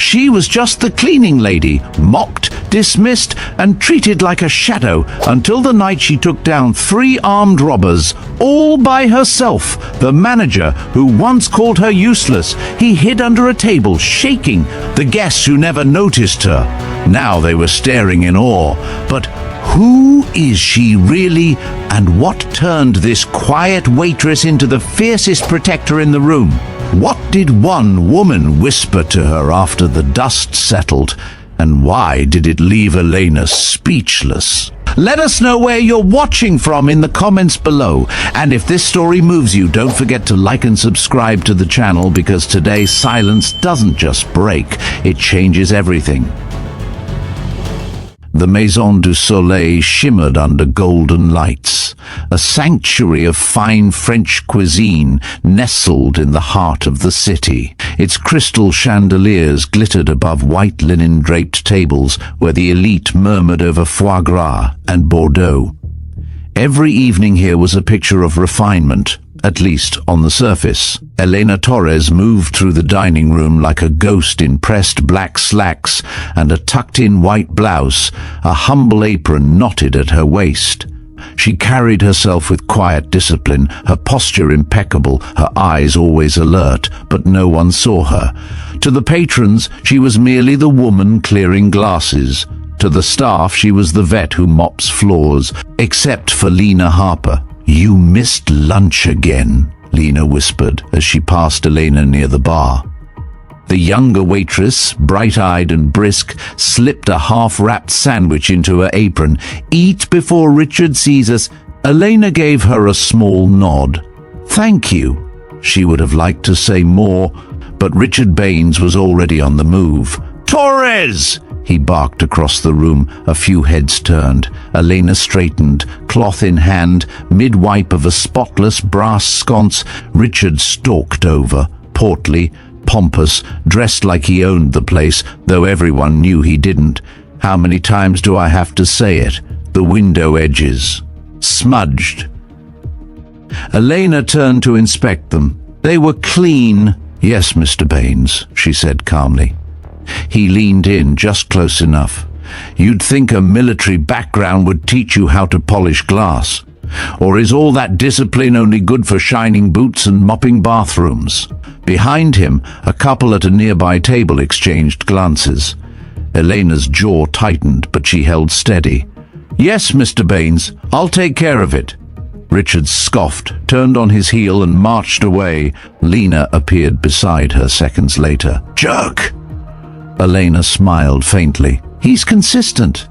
She was just the cleaning lady, mocked, dismissed, and treated like a shadow until the night she took down 3 armed robbers, all by herself. The manager, who once called her useless, he hid under a table, shaking. The guests who never noticed her, now they were staring in awe. But who is she really, and what turned this quiet waitress into the fiercest protector in the room? What did one woman whisper to her after the dust settled, and why did it leave Elena speechless? Let us know where you're watching from in the comments below, and if this story moves you, don't forget to like and subscribe to the channel, because today's silence doesn't just break, it changes everything. The Maison du Soleil shimmered under golden lights, a sanctuary of fine French cuisine nestled in the heart of the city. Its crystal chandeliers glittered above white linen-draped tables where the elite murmured over foie gras and Bordeaux. Every evening here was a picture of refinement, at least on the surface. Elena Torres moved through the dining room like a ghost in pressed black slacks and a tucked-in white blouse, a humble apron knotted at her waist. She carried herself with quiet discipline, her posture impeccable, her eyes always alert, but no one saw her. To the patrons, she was merely the woman clearing glasses. To the staff, she was the vet who mops floors, except for Lena Harper. "You missed lunch again," Lena whispered as she passed Elena near the bar. The younger waitress, bright-eyed and brisk, slipped a half-wrapped sandwich into her apron. "Eat before Richard sees us." Elena gave her a small nod. "Thank you." She would have liked to say more, but Richard Baines was already on the move. "Torres!" he barked across the room. A few heads turned. Elena straightened, cloth in hand, mid-wipe of a spotless brass sconce. Richard stalked over, portly, pompous, dressed like he owned the place, though everyone knew he didn't. How many times do I have to say it? The window edges. Smudged. Elena turned to inspect them. They were clean. "Yes, Mr. Baines," she said calmly. He leaned in just close enough. "You'd think a military background would teach you how to polish glass. Or is all that discipline only good for shining boots and mopping bathrooms?" Behind him, a couple at a nearby table exchanged glances. Elena's jaw tightened, but she held steady. "Yes, Mr. Baines, I'll take care of it." Richard scoffed, turned on his heel and marched away. Lena appeared beside her seconds later. "Jerk!" Elena smiled faintly. "He's consistent."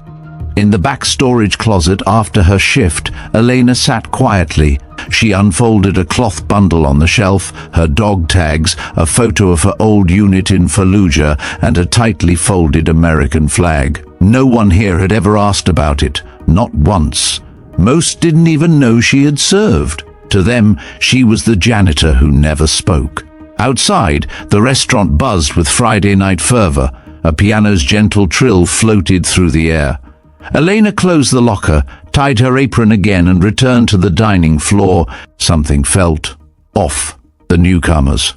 In the back storage closet after her shift, Elena sat quietly. She unfolded a cloth bundle on the shelf, her dog tags, a photo of her old unit in Fallujah, and a tightly folded American flag. No one here had ever asked about it, not once. Most didn't even know she had served. To them, she was the janitor who never spoke. Outside, the restaurant buzzed with Friday night fervor. A piano's gentle trill floated through the air. Elena closed the locker, tied her apron again, and returned to the dining floor. Something felt off. The newcomers.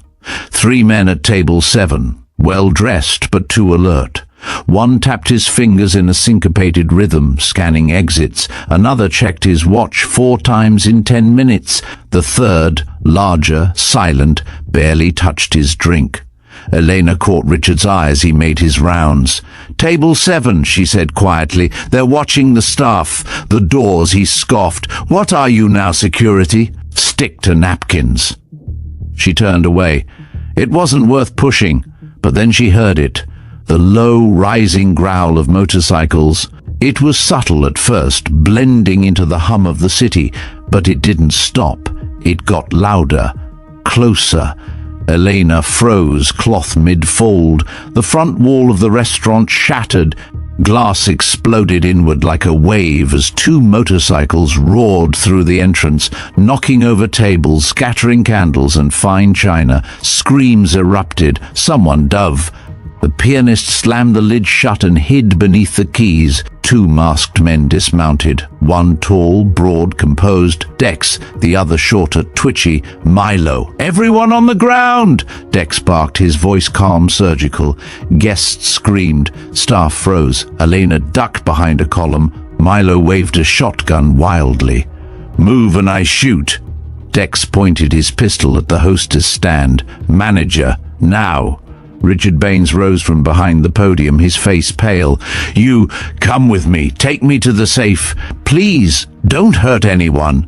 3 men at table 7, well-dressed but too alert. One tapped his fingers in a syncopated rhythm, scanning exits. Another checked his watch 4 times in 10 minutes. The third, larger, silent, barely touched his drink. Elena caught Richard's eye as he made his rounds. "Table 7, she said quietly. "They're watching the staff." "The doors," he scoffed. "What are you now, security? Stick to napkins." She turned away. It wasn't worth pushing, but then she heard it. The low, rising growl of motorcycles. It was subtle at first, blending into the hum of the city, but it didn't stop. It got louder, closer. Elena froze, cloth mid-fold. The front wall of the restaurant shattered. Glass exploded inward like a wave as 2 motorcycles roared through the entrance, knocking over tables, scattering candles and fine china. Screams erupted. Someone dove. The pianist slammed the lid shut and hid beneath the keys. Two masked men dismounted, one tall, broad, composed, Dex, the other shorter, twitchy, Milo. "Everyone on the ground!" Dex barked, his voice calm, surgical. Guests screamed, staff froze. Elena ducked behind a column. Milo waved a shotgun wildly. "Move and I shoot." Dex pointed his pistol at the hostess stand. "Manager, now." Richard Baines rose from behind the podium, his face pale. "You, come with me. Take me to the safe. Please, don't hurt anyone."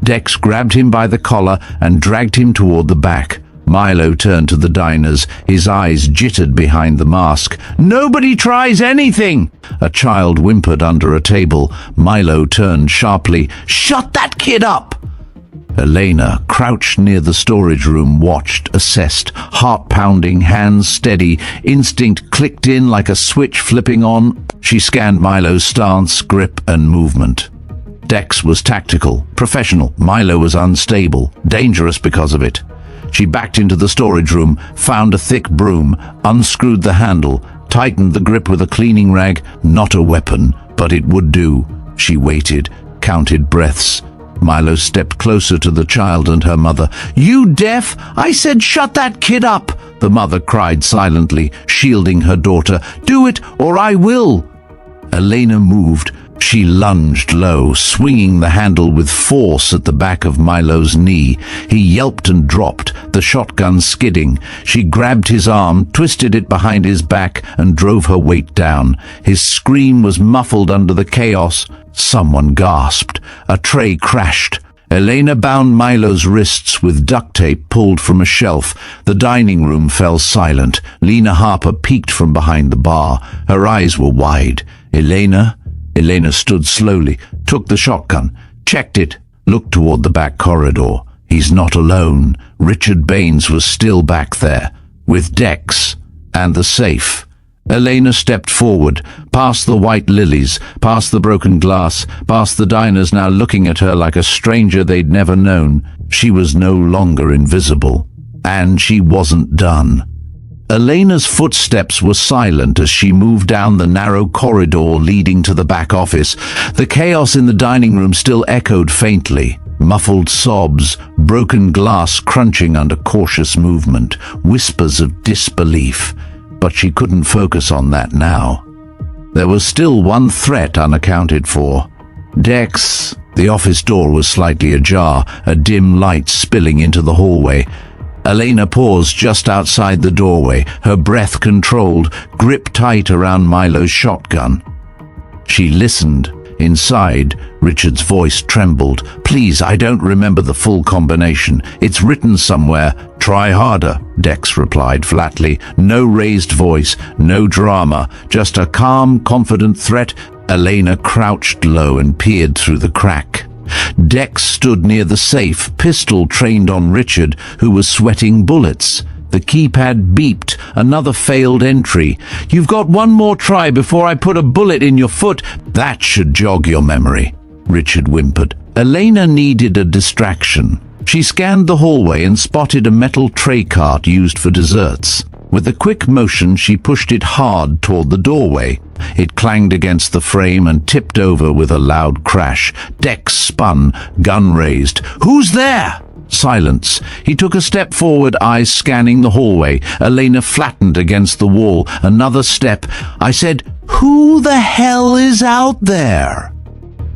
Dex grabbed him by the collar and dragged him toward the back. Milo turned to the diners, his eyes jittered behind the mask. "Nobody tries anything!" A child whimpered under a table. Milo turned sharply. "Shut that kid up!" Elena, crouched near the storage room, watched, assessed, heart pounding, hands steady, instinct clicked in like a switch flipping on. She scanned Milo's stance, grip, and movement. Dex was tactical, professional. Milo was unstable, dangerous because of it. She backed into the storage room, found a thick broom, unscrewed the handle, tightened the grip with a cleaning rag. Not a weapon, but it would do. She waited, counted breaths. Milo stepped closer to the child and her mother. "You deaf? I said shut that kid up!" The mother cried silently, shielding her daughter. "Do it, or I will!" Elena moved. She lunged low, swinging the handle with force at the back of Milo's knee. He yelped and dropped, the shotgun skidding. She grabbed his arm, twisted it behind his back, and drove her weight down. His scream was muffled under the chaos. Someone gasped. A tray crashed. Elena bound Milo's wrists with duct tape pulled from a shelf. The dining room fell silent. Lena Harper peeked from behind the bar. Her eyes were wide. Elena stood slowly, took the shotgun, checked it, looked toward the back corridor. He's not alone. Richard Baines was still back there, with Dex and the safe. Elena stepped forward, past the white lilies, past the broken glass, past the diners now looking at her like a stranger they'd never known. She was no longer invisible. And she wasn't done. Elena's footsteps were silent as she moved down the narrow corridor leading to the back office. The chaos in the dining room still echoed faintly. Muffled sobs, broken glass crunching under cautious movement, whispers of disbelief. But she couldn't focus on that now. There was still one threat unaccounted for. Dex. The office door was slightly ajar, a dim light spilling into the hallway. Elena paused just outside the doorway, her breath controlled, grip tight around Milo's shotgun. She listened. Inside, Richard's voice trembled. "Please, I don't remember the full combination. It's written somewhere." "Try harder," Dex replied flatly. No raised voice, no drama, just a calm, confident threat. Elena crouched low and peered through the crack. Dex stood near the safe, pistol trained on Richard, who was sweating bullets. The keypad beeped. Another failed entry. "You've got one more try before I put a bullet in your foot." "That should jog your memory," Richard whimpered. Elena needed a distraction. She scanned the hallway and spotted a metal tray cart used for desserts. With a quick motion, she pushed it hard toward the doorway. It clanged against the frame and tipped over with a loud crash. Dex spun, gun raised. "Who's there?" Silence. He took a step forward, eyes scanning the hallway. Elena flattened against the wall. Another step. "I said, who the hell is out there?"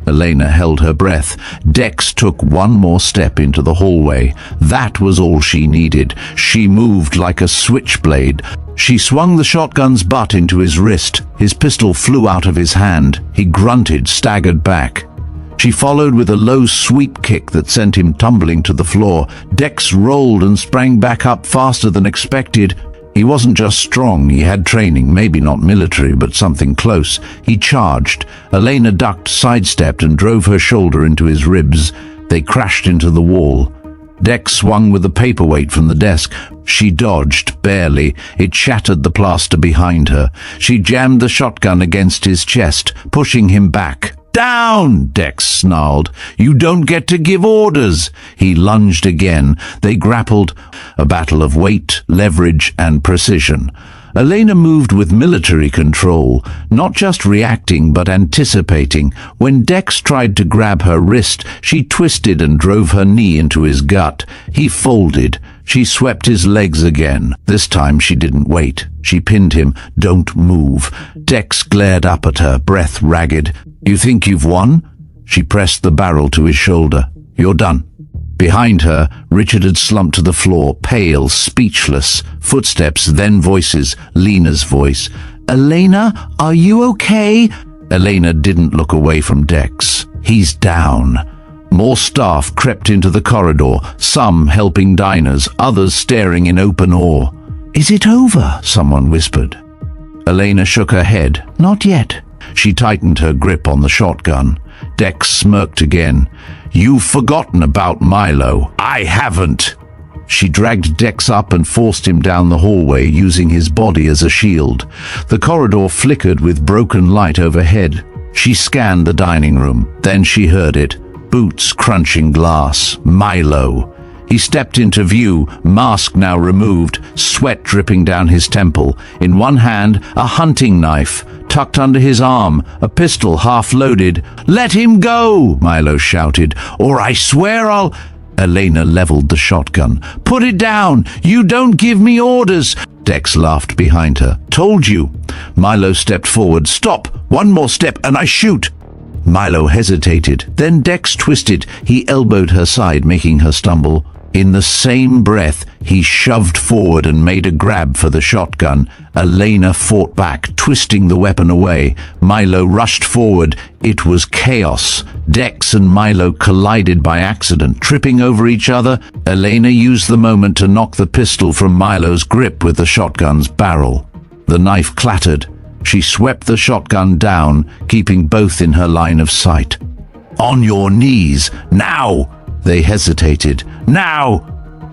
Elena held her breath. Dex took one more step into the hallway. That was all she needed. She moved like a switchblade. She swung the shotgun's butt into his wrist. His pistol flew out of his hand. He grunted, staggered back. She followed with a low sweep kick that sent him tumbling to the floor. Dex rolled and sprang back up faster than expected. He wasn't just strong, he had training, maybe not military, but something close. He charged. Elena ducked, sidestepped, and drove her shoulder into his ribs. They crashed into the wall. Dex swung with a paperweight from the desk. She dodged, barely. It shattered the plaster behind her. She jammed the shotgun against his chest, pushing him back. "Down!" Dex snarled. "You don't get to give orders." He lunged again. They grappled, a battle of weight, leverage, and precision. Elena moved with military control, not just reacting but anticipating. When Dex tried to grab her wrist, she twisted and drove her knee into his gut. He folded. She swept his legs again. This time she didn't wait. She pinned him. "Don't move." Dex glared up at her, breath ragged. "You think you've won?" She pressed the barrel to his shoulder. "You're done." Behind her, Richard had slumped to the floor, pale, speechless. Footsteps, then voices. Lena's voice. "Elena, are you okay?" Elena didn't look away from Dex. "He's down." More staff crept into the corridor, some helping diners, others staring in open awe. "Is it over?" someone whispered. Elena shook her head. "Not yet." She tightened her grip on the shotgun. Dex smirked again. "You've forgotten about Milo. I haven't." She dragged Dex up and forced him down the hallway, using his body as a shield. The corridor flickered with broken light overhead. She scanned the dining room. Then she heard it. Boots crunching glass. Milo. He stepped into view, mask now removed, sweat dripping down his temple. In one hand, a hunting knife. Tucked under his arm, a pistol half-loaded. "Let him go!" Milo shouted, "or I swear I'll—" Elena leveled the shotgun. "Put it down! You don't give me orders!" Dex laughed behind her. "Told you!" Milo stepped forward. "Stop! One more step and I shoot!" Milo hesitated. Then Dex twisted. He elbowed her side, making her stumble. In the same breath, he shoved forward and made a grab for the shotgun. Elena fought back, twisting the weapon away. Milo rushed forward. It was chaos. Dex and Milo collided by accident, tripping over each other. Elena used the moment to knock the pistol from Milo's grip with the shotgun's barrel. The knife clattered. She swept the shotgun down, keeping both in her line of sight. "On your knees, now!" They hesitated. "Now!"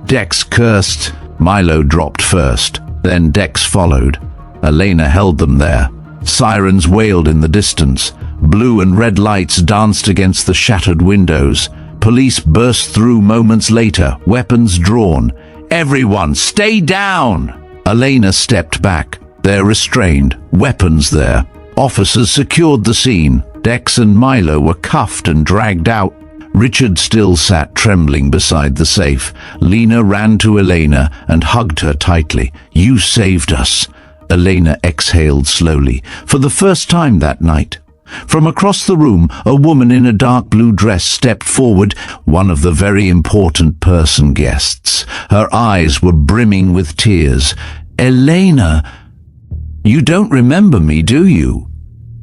Dex cursed. Milo dropped first. Then Dex followed. Elena held them there. Sirens wailed in the distance. Blue and red lights danced against the shattered windows. Police burst through moments later, weapons drawn. "Everyone, stay down!" Elena stepped back. They're restrained. Weapons there. Officers secured the scene. Dex and Milo were cuffed and dragged out. Richard still sat trembling beside the safe. Lena ran to Elena and hugged her tightly. "You saved us." Elena exhaled slowly, for the first time that night. From across the room, a woman in a dark blue dress stepped forward, one of the very important person guests. Her eyes were brimming with tears. "Elena, you don't remember me, do you?"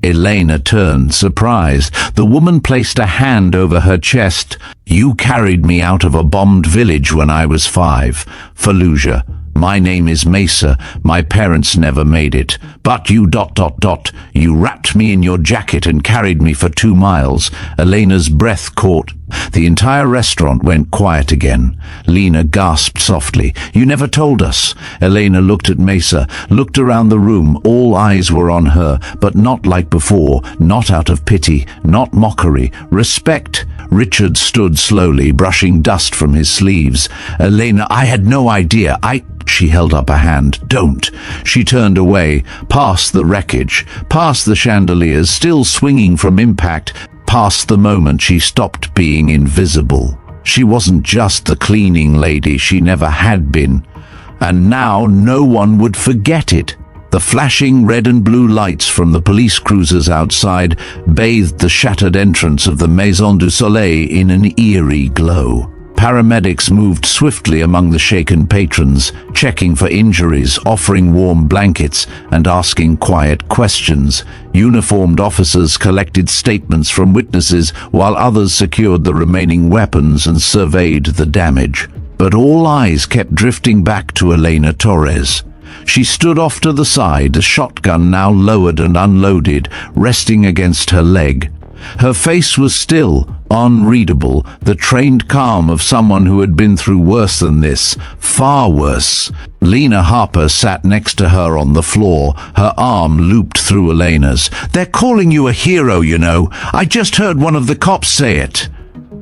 Elena turned, surprised. The woman placed a hand over her chest. "You carried me out of a bombed village when I was 5. Fallujah. My name is Mesa. My parents never made it. But you ... You wrapped me in your jacket and carried me for 2 miles. Elena's breath caught. The entire restaurant went quiet again. Lena gasped softly. "You never told us." Elena looked at Mesa, looked around the room. All eyes were on her, but not like before, not out of pity, not mockery. Respect. Richard stood slowly, brushing dust from his sleeves. "Elena, I had no idea. She held up a hand. "Don't." She turned away, past the wreckage, past the chandeliers still swinging from impact, past the moment she stopped being invisible. She wasn't just the cleaning lady she never had been. And now no one would forget it. The flashing red and blue lights from the police cruisers outside bathed the shattered entrance of the Maison du Soleil in an eerie glow. Paramedics moved swiftly among the shaken patrons, checking for injuries, offering warm blankets, and asking quiet questions. Uniformed officers collected statements from witnesses, while others secured the remaining weapons and surveyed the damage. But all eyes kept drifting back to Elena Torres. She stood off to the side, a shotgun now lowered and unloaded, resting against her leg. Her face was still, unreadable, the trained calm of someone who had been through worse than this, far worse. Lena Harper sat next to her on the floor, her arm looped through Elena's. "They're calling you a hero, you know. I just heard one of the cops say it."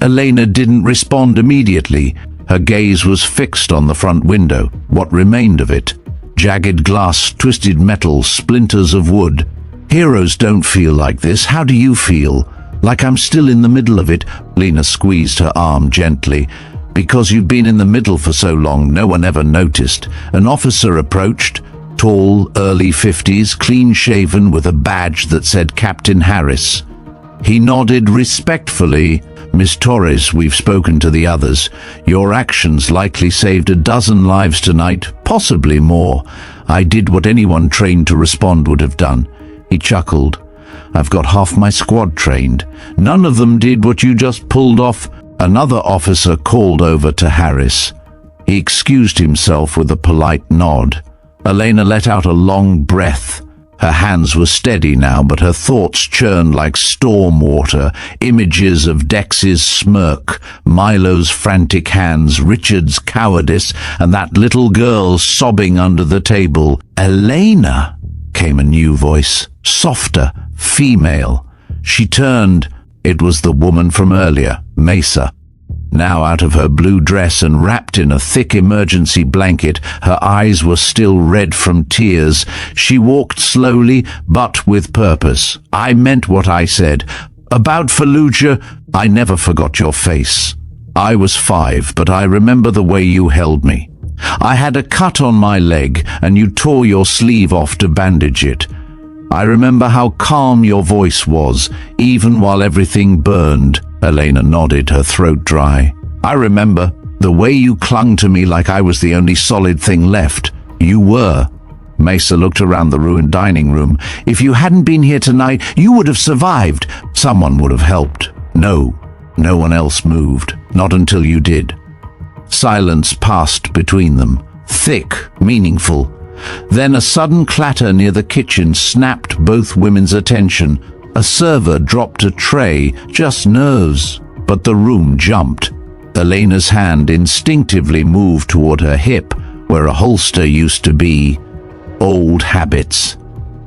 Elena didn't respond immediately. Her gaze was fixed on the front window, what remained of it. Jagged glass, twisted metal, splinters of wood. Heroes don't feel like this. How do you feel? Like I'm still in the middle of it? Lena squeezed her arm gently. Because you've been in the middle for so long, no one ever noticed. An officer approached, tall, early 50s, clean-shaven with a badge that said Captain Harris. He nodded respectfully. Miss Torres, we've spoken to the others. Your actions likely saved a dozen lives tonight, possibly more. I did what anyone trained to respond would have done. He chuckled. I've got half my squad trained. None of them did what you just pulled off. Another officer called over to Harris. He excused himself with a polite nod. Elena let out a long breath. Her hands were steady now, but her thoughts churned like storm water. Images of Dex's smirk, Milo's frantic hands, Richard's cowardice, and that little girl sobbing under the table. Elena, came a new voice, softer, female. She turned. It was the woman from earlier, Mesa. Now out of her blue dress and wrapped in a thick emergency blanket, her eyes were still red from tears. She walked slowly, but with purpose. I meant what I said. About Fallujah, I never forgot your face. I was 5, but I remember the way you held me. I had a cut on my leg, and you tore your sleeve off to bandage it. I remember how calm your voice was, even while everything burned. Elena nodded, her throat dry. I remember the way you clung to me like I was the only solid thing left. You were. Mesa looked around the ruined dining room. If you hadn't been here tonight, you would have survived. Someone would have helped. No one else moved. Not until you did. Silence passed between them. Thick, meaningful. Then a sudden clatter near the kitchen snapped both women's attention. A server dropped a tray, just nerves. But the room jumped. Elena's hand instinctively moved toward her hip, where a holster used to be. Old habits.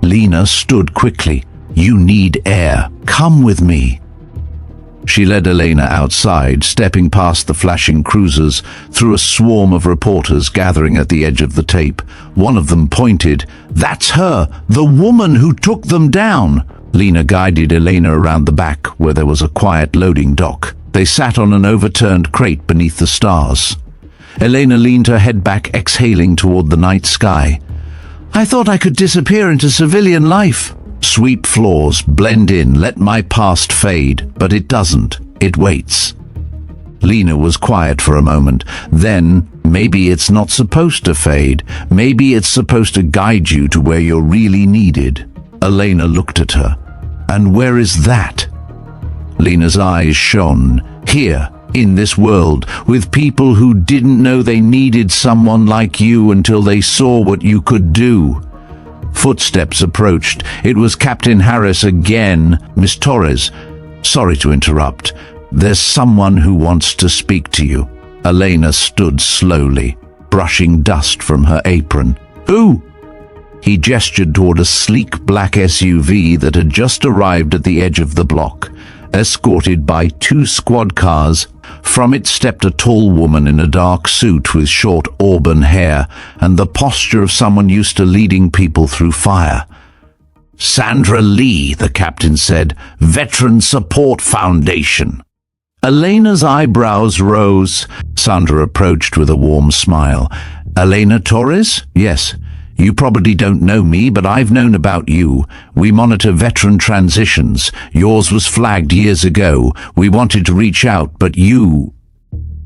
Lena stood quickly. You need air. Come with me. She led Elena outside, stepping past the flashing cruisers, through a swarm of reporters gathering at the edge of the tape. One of them pointed. That's her, the woman who took them down. Lena guided Elena around the back, where there was a quiet loading dock. They sat on an overturned crate beneath the stars. Elena leaned her head back, exhaling toward the night sky. I thought I could disappear into civilian life. Sweep floors, blend in, let my past fade, but it doesn't. It waits. Lena was quiet for a moment. Then, maybe it's not supposed to fade. Maybe it's supposed to guide you to where you're really needed. Elena looked at her. And where is that? Lena's eyes shone. Here, in this world, with people who didn't know they needed someone like you until they saw what you could do. Footsteps approached. It was Captain Harris again. Miss Torres, sorry to interrupt. There's someone who wants to speak to you. Elena stood slowly, brushing dust from her apron. Who? He gestured toward a sleek black SUV that had just arrived at the edge of the block, escorted by 2 squad cars. From it stepped a tall woman in a dark suit with short auburn hair and the posture of someone used to leading people through fire. Sandra Lee, the captain said, Veteran Support Foundation. Elena's eyebrows rose. Sandra approached with a warm smile. Elena Torres? Yes. You probably don't know me, but I've known about you. We monitor veteran transitions. Yours was flagged years ago. We wanted to reach out, but you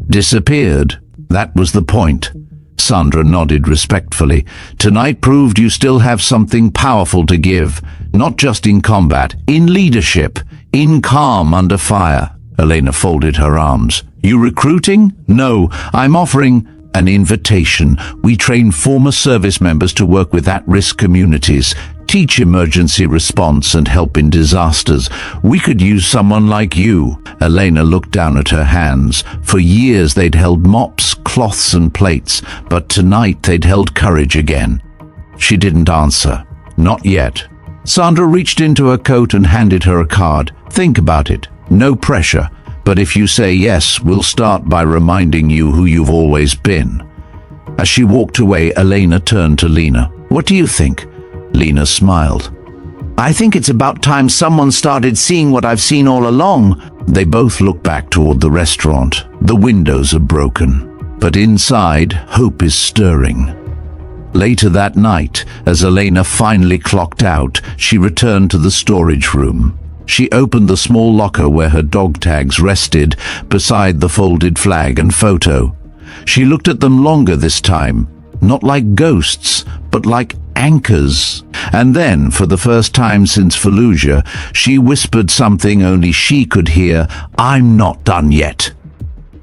disappeared. That was the point. Sandra nodded respectfully. Tonight proved you still have something powerful to give, not just in combat, in leadership, in calm under fire. Elena folded her arms. You recruiting? No, I'm offering an invitation. We train former service members to work with at-risk communities, teach emergency response and help in disasters. We could use someone like you. Elena looked down at her hands. For years they'd held mops, cloths and plates, but tonight they'd held courage again. She didn't answer. Not yet. Sandra reached into her coat and handed her a card. Think about it. No pressure. But if you say yes, we'll start by reminding you who you've always been. As she walked away, Elena turned to Lena. "What do you think?" Lena smiled. "I think it's about time someone started seeing what I've seen all along." They both looked back toward the restaurant. The windows are broken, but inside, hope is stirring. Later that night, as Elena finally clocked out, she returned to the storage room. She opened the small locker where her dog tags rested, beside the folded flag and photo. She looked at them longer this time, not like ghosts, but like anchors. And then, for the first time since Fallujah, she whispered something only she could hear: "I'm not done yet."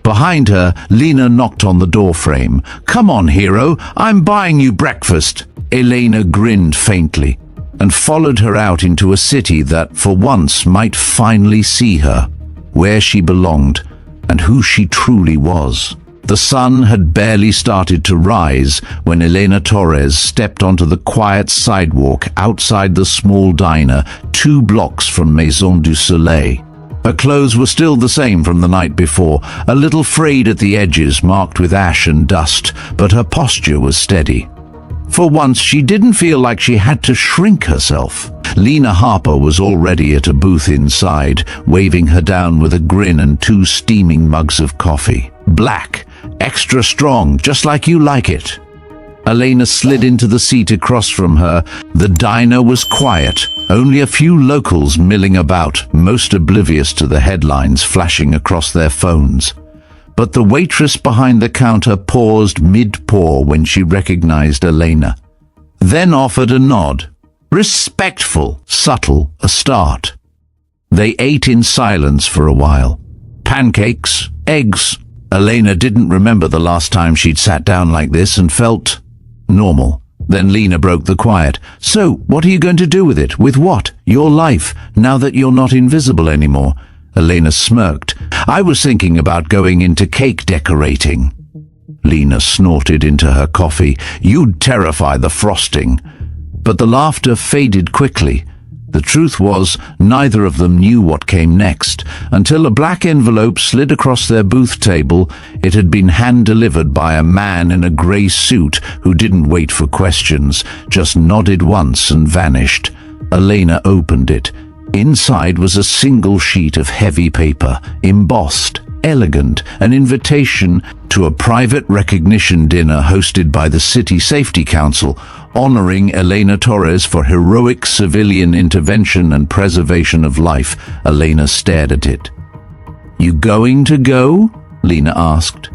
Behind her, Lena knocked on the doorframe. "Come on, hero, I'm buying you breakfast." Elena grinned faintly and followed her out into a city that, for once, might finally see her, where she belonged, and who she truly was. The sun had barely started to rise when Elena Torres stepped onto the quiet sidewalk outside the small diner 2 blocks from Maison du Soleil. Her clothes were still the same from the night before, a little frayed at the edges, marked with ash and dust, but her posture was steady. For once, she didn't feel like she had to shrink herself. Lena Harper was already at a booth inside, waving her down with a grin and 2 steaming mugs of coffee. "Black, extra strong, just like you like it." Elena slid into the seat across from her. The diner was quiet, only a few locals milling about, most oblivious to the headlines flashing across their phones. But the waitress behind the counter paused mid-pour when she recognized Elena, then offered a nod. Respectful, subtle, a start. They ate in silence for a while. Pancakes, eggs. Elena didn't remember the last time she'd sat down like this and felt normal. Then Lena broke the quiet. "So, what are you going to do with it? With what? Your life, now that you're not invisible anymore?" Elena smirked. "I was thinking about going into cake decorating." Lena snorted into her coffee. "You'd terrify the frosting." But the laughter faded quickly. The truth was, neither of them knew what came next, until a black envelope slid across their booth table. It had been hand-delivered by a man in a grey suit who didn't wait for questions, just nodded once and vanished. Elena opened it. Inside was a single sheet of heavy paper, embossed, elegant, an invitation to a private recognition dinner hosted by the City Safety Council, honoring Elena Torres for heroic civilian intervention and preservation of life. Elena stared at it. "You going to go?" Lena asked.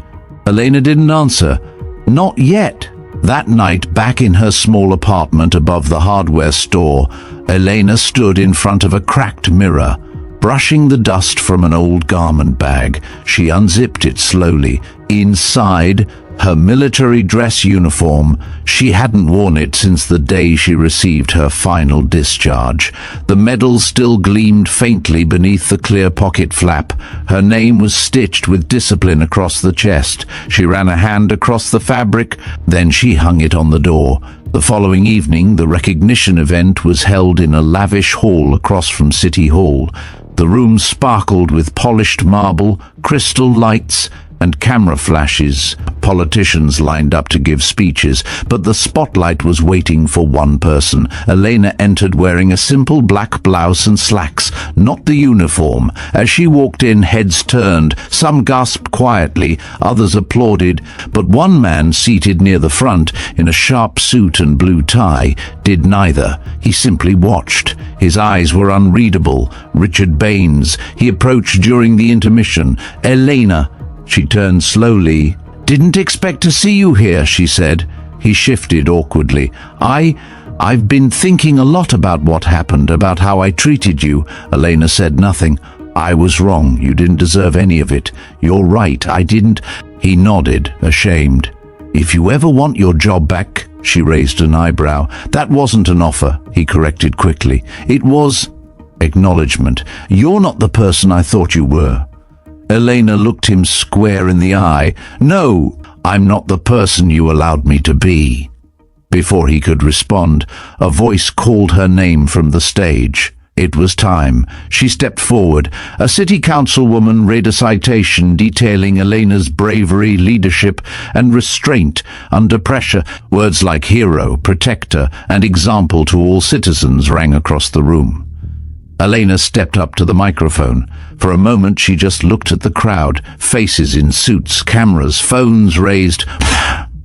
Elena didn't answer. Not yet. That night, back in her small apartment above the hardware store, Elena stood in front of a cracked mirror, brushing the dust from an old garment bag. She unzipped it slowly. Inside, her military dress uniform. She hadn't worn it since the day she received her final discharge. The medal still gleamed faintly beneath the clear pocket flap. Her name was stitched with discipline across the chest. She ran a hand across the fabric, then she hung it on the door. The following evening, the recognition event was held in a lavish hall across from City Hall. The room sparkled with polished marble, crystal lights, and camera flashes. Politicians lined up to give speeches, but the spotlight was waiting for one person. Elena entered wearing a simple black blouse and slacks, not the uniform. As she walked in, heads turned. Some gasped quietly, others applauded, but one man seated near the front, in a sharp suit and blue tie, did neither. He simply watched. His eyes were unreadable. Richard Baines. He approached during the intermission. "Elena." She turned slowly. "Didn't expect to see you here," she said. He shifted awkwardly. I've been thinking a lot about what happened, about how I treated you." Elena said nothing. "I was wrong. You didn't deserve any of it. You're right. I didn't." He nodded, ashamed. "If you ever want your job back," she raised an eyebrow. "That wasn't an offer," he corrected quickly. "It was acknowledgement. You're not the person I thought you were." Elena looked him square in the eye. "No, I'm not the person you allowed me to be." Before he could respond, a voice called her name from the stage. It was time. She stepped forward. A city councilwoman read a citation detailing Elena's bravery, leadership, and restraint under pressure. Words like hero, protector, and example to all citizens rang across the room. Elena stepped up to the microphone. For a moment she just looked at the crowd, faces in suits, cameras, phones raised.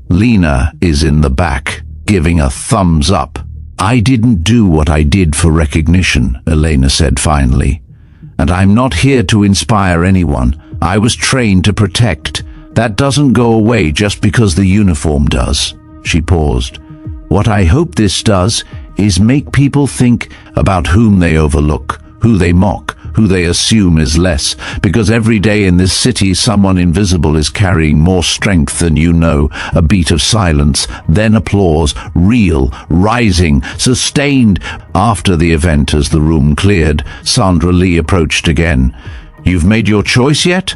Lena is in the back, giving a thumbs up. "I didn't do what I did for recognition," Elena said finally. "And I'm not here to inspire anyone. I was trained to protect. That doesn't go away just because the uniform does." She paused. "What I hope this does is make people think about whom they overlook, who they mock, who they assume is less, because every day in this city someone invisible is carrying more strength than you know." A beat of silence, then applause, real, rising, sustained. After the event, as the room cleared, Sandra Lee approached again. "You've made your choice yet?"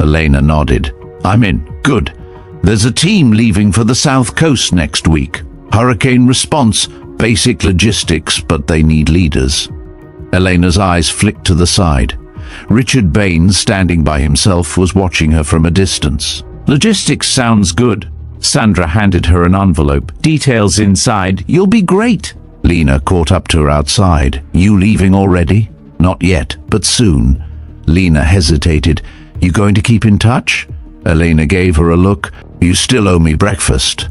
Elena nodded. "I'm in. Good. There's a team leaving for the South Coast next week. Hurricane response, basic logistics, but they need leaders." Elena's eyes flicked to the side. Richard Baines, standing by himself, was watching her from a distance. "Logistics sounds good." Sandra handed her an envelope. "Details inside. You'll be great." Lena caught up to her outside. "You leaving already?" "Not yet, but soon." Lena hesitated. "You going to keep in touch?" Elena gave her a look. "You still owe me breakfast."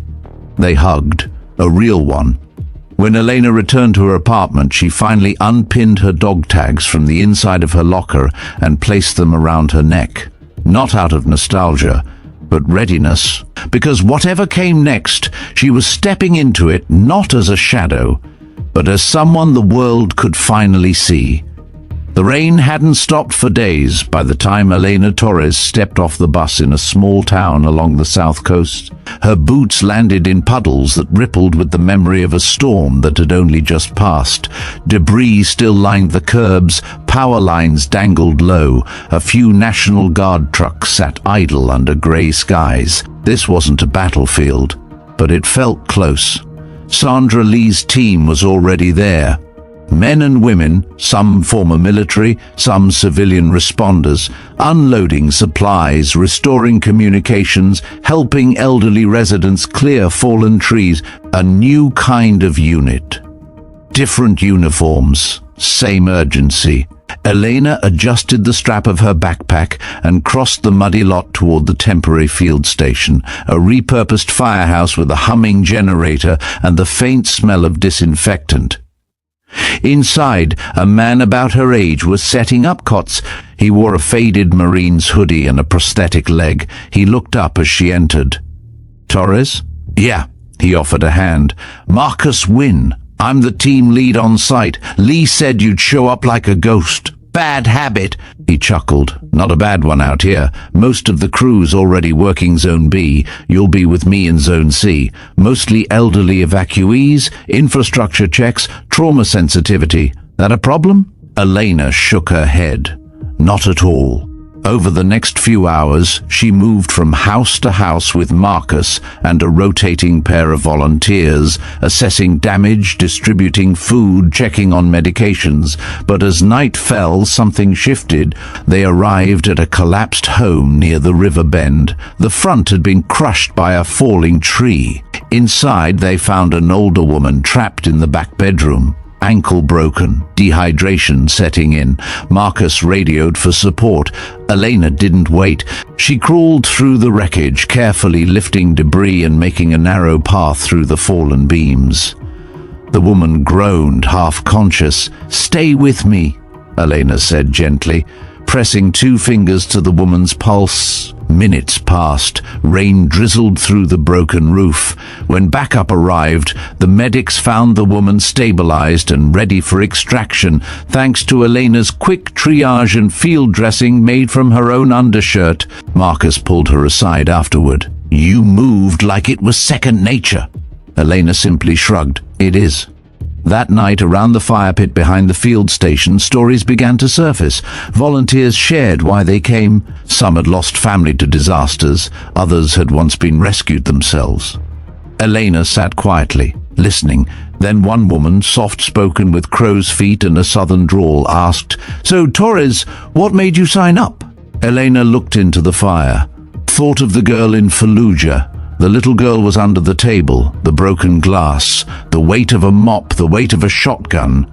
They hugged. A real one. When Elena returned to her apartment, she finally unpinned her dog tags from the inside of her locker and placed them around her neck. Not out of nostalgia, but readiness. Because whatever came next, she was stepping into it not as a shadow, but as someone the world could finally see. The rain hadn't stopped for days by the time Elena Torres stepped off the bus in a small town along the south coast. Her boots landed in puddles that rippled with the memory of a storm that had only just passed. Debris still lined the curbs, power lines dangled low, a few National Guard trucks sat idle under grey skies. This wasn't a battlefield, but it felt close. Sandra Lee's team was already there. Men and women, some former military, some civilian responders, unloading supplies, restoring communications, helping elderly residents clear fallen trees. A new kind of unit. Different uniforms, same urgency. Elena adjusted the strap of her backpack and crossed the muddy lot toward the temporary field station, a repurposed firehouse with a humming generator and the faint smell of disinfectant. Inside, a man about her age was setting up cots. He wore a faded Marine's hoodie and a prosthetic leg. He looked up as she entered. "Torres?" "Yeah." He offered a hand. "Marcus Wynn. I'm the team lead on site. Lee said you'd show up like a ghost." "Bad habit," he chuckled. "Not a bad one out here. Most of the crew's already working Zone B. You'll be with me in Zone C. Mostly elderly evacuees, infrastructure checks, trauma sensitivity. That a problem?" Elena shook her head. "Not at all." Over the next few hours, she moved from house to house with Marcus and a rotating pair of volunteers, assessing damage, distributing food, checking on medications. But as night fell, something shifted. They arrived at a collapsed home near the river bend. The front had been crushed by a falling tree. Inside, they found an older woman trapped in the back bedroom. Ankle broken, dehydration setting in. Marcus radioed for support. Elena didn't wait. She crawled through the wreckage, carefully lifting debris and making a narrow path through the fallen beams. The woman groaned, half-conscious. "Stay with me," Elena said gently, pressing 2 fingers to the woman's pulse. Minutes passed. Rain drizzled through the broken roof. When backup arrived, the medics found the woman stabilized and ready for extraction, thanks to Elena's quick triage and field dressing made from her own undershirt. Marcus pulled her aside afterward. "You moved like it was second nature." Elena simply shrugged. "It is." That night, around the fire pit behind the field station, stories began to surface. Volunteers shared why they came. Some had lost family to disasters. Others had once been rescued themselves. Elena sat quietly, listening. Then one woman, soft-spoken with crow's feet and a southern drawl, asked, "So, Torres, what made you sign up?" Elena looked into the fire, thought of the girl in Fallujah. The little girl was under the table, the broken glass, the weight of a mop, the weight of a shotgun.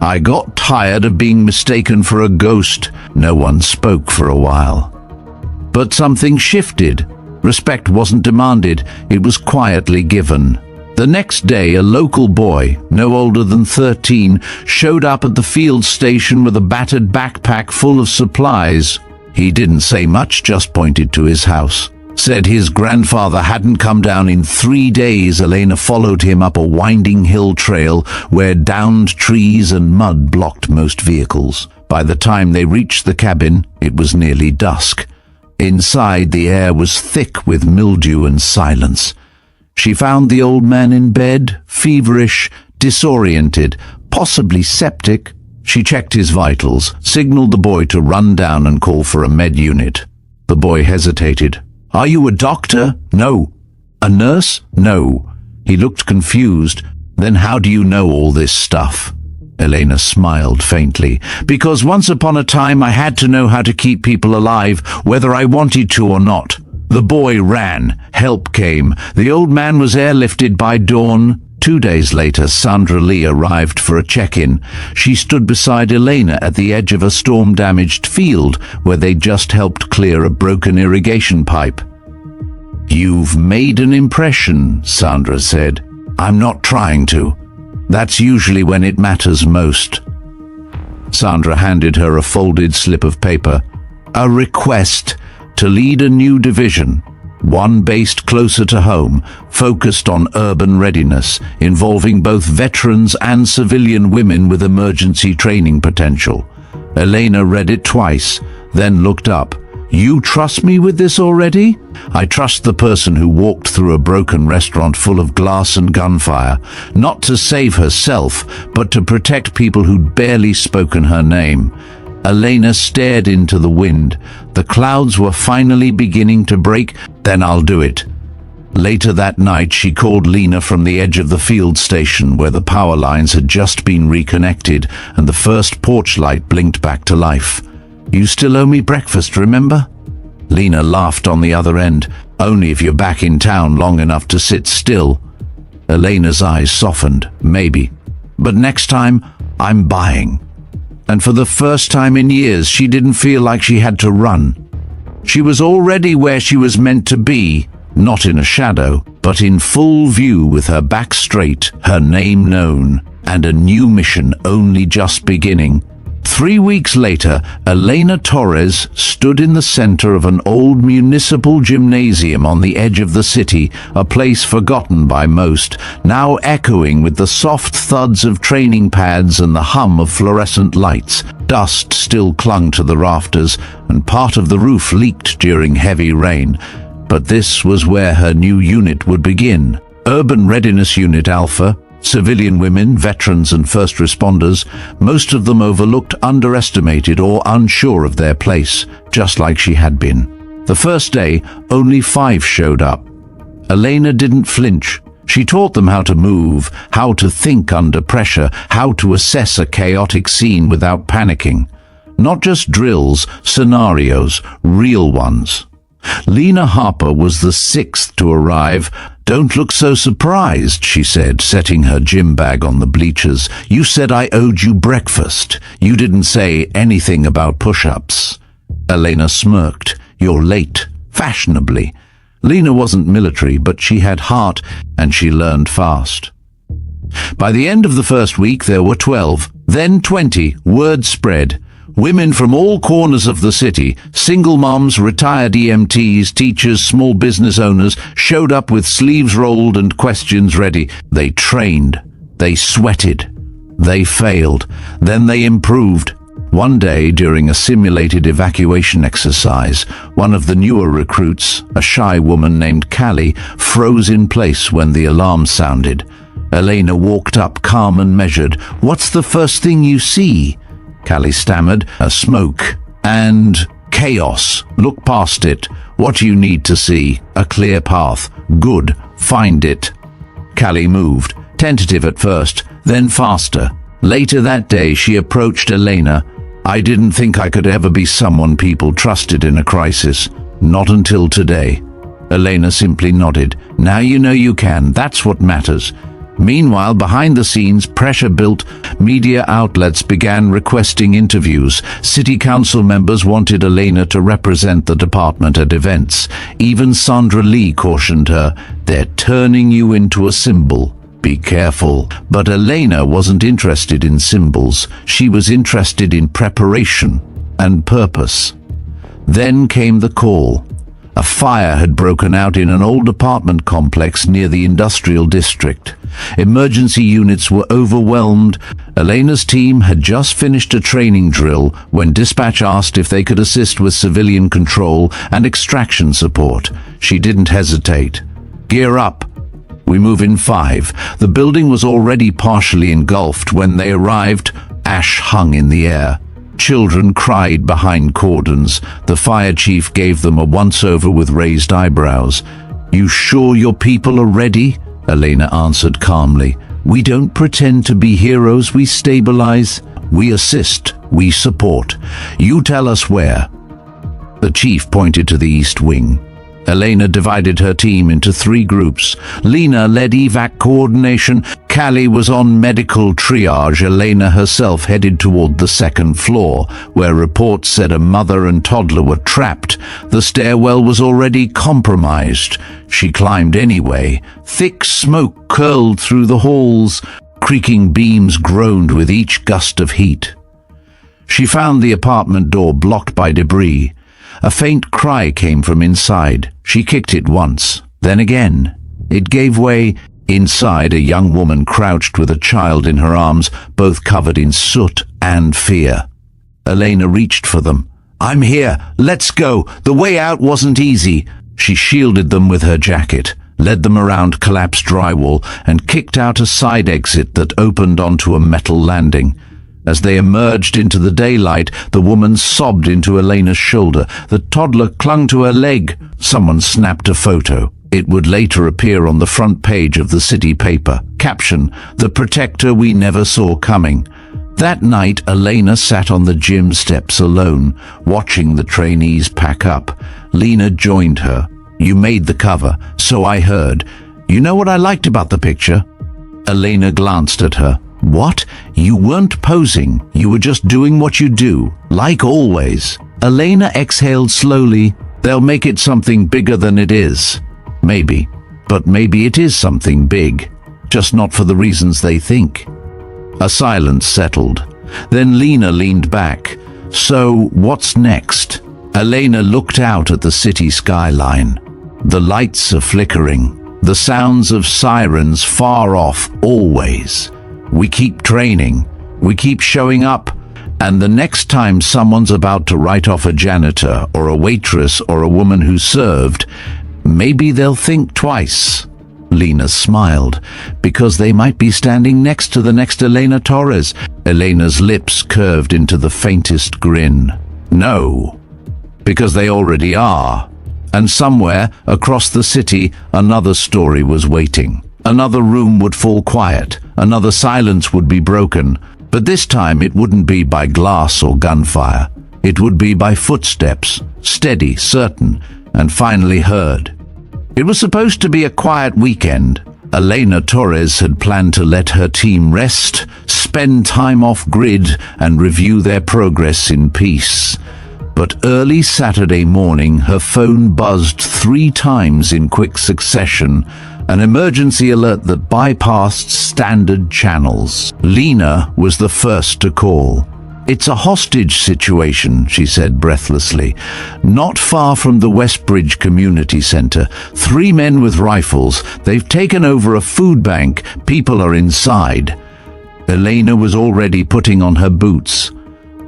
"I got tired of being mistaken for a ghost." No one spoke for a while. But something shifted. Respect wasn't demanded, it was quietly given. The next day, a local boy, no older than 13, showed up at the field station with a battered backpack full of supplies. He didn't say much, just pointed to his house. Said his grandfather hadn't come down in 3 days. Elena followed him up a winding hill trail where downed trees and mud blocked most vehicles. By the time they reached the cabin, it was nearly dusk. Inside, the air was thick with mildew and silence. She found the old man in bed, feverish, disoriented, possibly septic. She checked his vitals, signaled the boy to run down and call for a med unit. The boy hesitated. "Are you a doctor?" "No." "A nurse?" "No." He looked confused. "Then how do you know all this stuff?" Elena smiled faintly. "Because once upon a time I had to know how to keep people alive, whether I wanted to or not." The boy ran. Help came. The old man was airlifted by dawn. 2 days later, Sandra Lee arrived for a check-in. She stood beside Elena at the edge of a storm-damaged field where they'd just helped clear a broken irrigation pipe. "You've made an impression," Sandra said. "I'm not trying to. That's usually when it matters most." Sandra handed her a folded slip of paper. "A request to lead a new division, one based closer to home, focused on urban readiness, involving both veterans and civilian women with emergency training potential." Elena read it twice, then looked up. "You trust me with this already?" "I trust the person who walked through a broken restaurant full of glass and gunfire, not to save herself, but to protect people who'd barely spoken her name." Elena stared into the wind. The clouds were finally beginning to break. "Then I'll do it." Later that night, she called Lena from the edge of the field station where the power lines had just been reconnected and the first porch light blinked back to life. "You still owe me breakfast, remember?" Lena laughed on the other end. "Only if you're back in town long enough to sit still." Elena's eyes softened. "Maybe. But next time, I'm buying." And for the first time in years, she didn't feel like she had to run. She was already where she was meant to be, not in a shadow, but in full view with her back straight, her name known, and a new mission only just beginning. 3 weeks later, Elena Torres stood in the center of an old municipal gymnasium on the edge of the city, a place forgotten by most, now echoing with the soft thuds of training pads and the hum of fluorescent lights. Dust still clung to the rafters, and part of the roof leaked during heavy rain. But this was where her new unit would begin. Urban Readiness Unit Alpha. Civilian women, veterans and first responders, most of them overlooked, underestimated or unsure of their place, just like she had been. The first day, only 5 showed up. Elena didn't flinch. She taught them how to move, how to think under pressure, how to assess a chaotic scene without panicking. Not just drills, scenarios, real ones. Lena Harper was the 6th to arrive. "Don't look so surprised," she said, setting her gym bag on the bleachers. "You said I owed you breakfast. You didn't say anything about push-ups." Elena smirked. "You're late." Fashionably. Lena wasn't military, but she had heart, and she learned fast. By the end of the first week, there were 12, then 20. Word spread. Women from all corners of the city, single moms, retired EMTs, teachers, small business owners, showed up with sleeves rolled and questions ready. They trained. They sweated. They failed. Then they improved. One day, during a simulated evacuation exercise, one of the newer recruits, a shy woman named Callie, froze in place when the alarm sounded. Elena walked up, calm and measured. "What's the first thing you see?" Callie stammered. "A smoke and chaos. Look past it. What do you need to see?" "A clear path." "Good. Find it." Callie moved, tentative at first, then faster. Later that day, she approached Elena. "I didn't think I could ever be someone people trusted in a crisis. Not until today." Elena simply nodded. "Now you know you can. That's what matters." Meanwhile, behind the scenes, pressure built. Media outlets began requesting interviews. City council members wanted Elena to represent the department at events. Even Sandra Lee cautioned her, "They're turning you into a symbol. Be careful." But Elena wasn't interested in symbols. She was interested in preparation and purpose. Then came the call. A fire had broken out in an old apartment complex near the industrial district. Emergency units were overwhelmed. Elena's team had just finished a training drill when dispatch asked if they could assist with civilian control and extraction support. She didn't hesitate. "Gear up. We move in 5. The building was already partially engulfed when they arrived. Ash hung in the air. Children cried behind cordons. The fire chief gave them a once-over with raised eyebrows. "You sure your people are ready?" Elena answered calmly. "We don't pretend to be heroes, we stabilize. We assist, we support. You tell us where." The chief pointed to the east wing. Elena divided her team into 3 groups. Lena led evac coordination. Callie was on medical triage. Elena herself headed toward the 2nd floor, where reports said a mother and toddler were trapped. The stairwell was already compromised. She climbed anyway. Thick smoke curled through the halls. Creaking beams groaned with each gust of heat. She found the apartment door blocked by debris. A faint cry came from inside. She kicked it once, then again. It gave way. Inside, a young woman crouched with a child in her arms, both covered in soot and fear. Elena reached for them. "I'm here. Let's go. The way out wasn't easy." She shielded them with her jacket, led them around collapsed drywall, and kicked out a side exit that opened onto a metal landing. As they emerged into the daylight, the woman sobbed into Elena's shoulder. The toddler clung to her leg. Someone snapped a photo. It would later appear on the front page of the city paper. Caption: "The protector we never saw coming." That night, Elena sat on the gym steps alone, watching the trainees pack up. Lena joined her. "You made the cover, so I heard. You know what I liked about the picture?" Elena glanced at her. "What? You weren't posing. You were just doing what you do, like always." Elena exhaled slowly. "They'll make it something bigger than it is." Maybe. But maybe it is something big. Just not for the reasons they think. A silence settled. Then Lena leaned back. "So, what's next?" Elena looked out at the city skyline. The lights are flickering. The sounds of sirens far off, always. We keep training, we keep showing up, and the next time someone's about to write off a janitor or a waitress or a woman who served, maybe they'll think twice. Lena smiled, because they might be standing next to the next Elena Torres. Elena's lips curved into the faintest grin. No, because they already are. And somewhere across the city, another story was waiting. Another room would fall quiet, another silence would be broken, but this time it wouldn't be by glass or gunfire. It would be by footsteps, steady, certain, and finally heard. It was supposed to be a quiet weekend. Elena Torres had planned to let her team rest, spend time off-grid, and review their progress in peace. But early Saturday morning, her phone buzzed 3 times in quick succession, an emergency alert that bypassed standard channels. Lena was the first to call. "It's a hostage situation," she said breathlessly. "Not far from the Westbridge Community Center. 3 men with rifles. They've taken over a food bank. People are inside." Elena was already putting on her boots.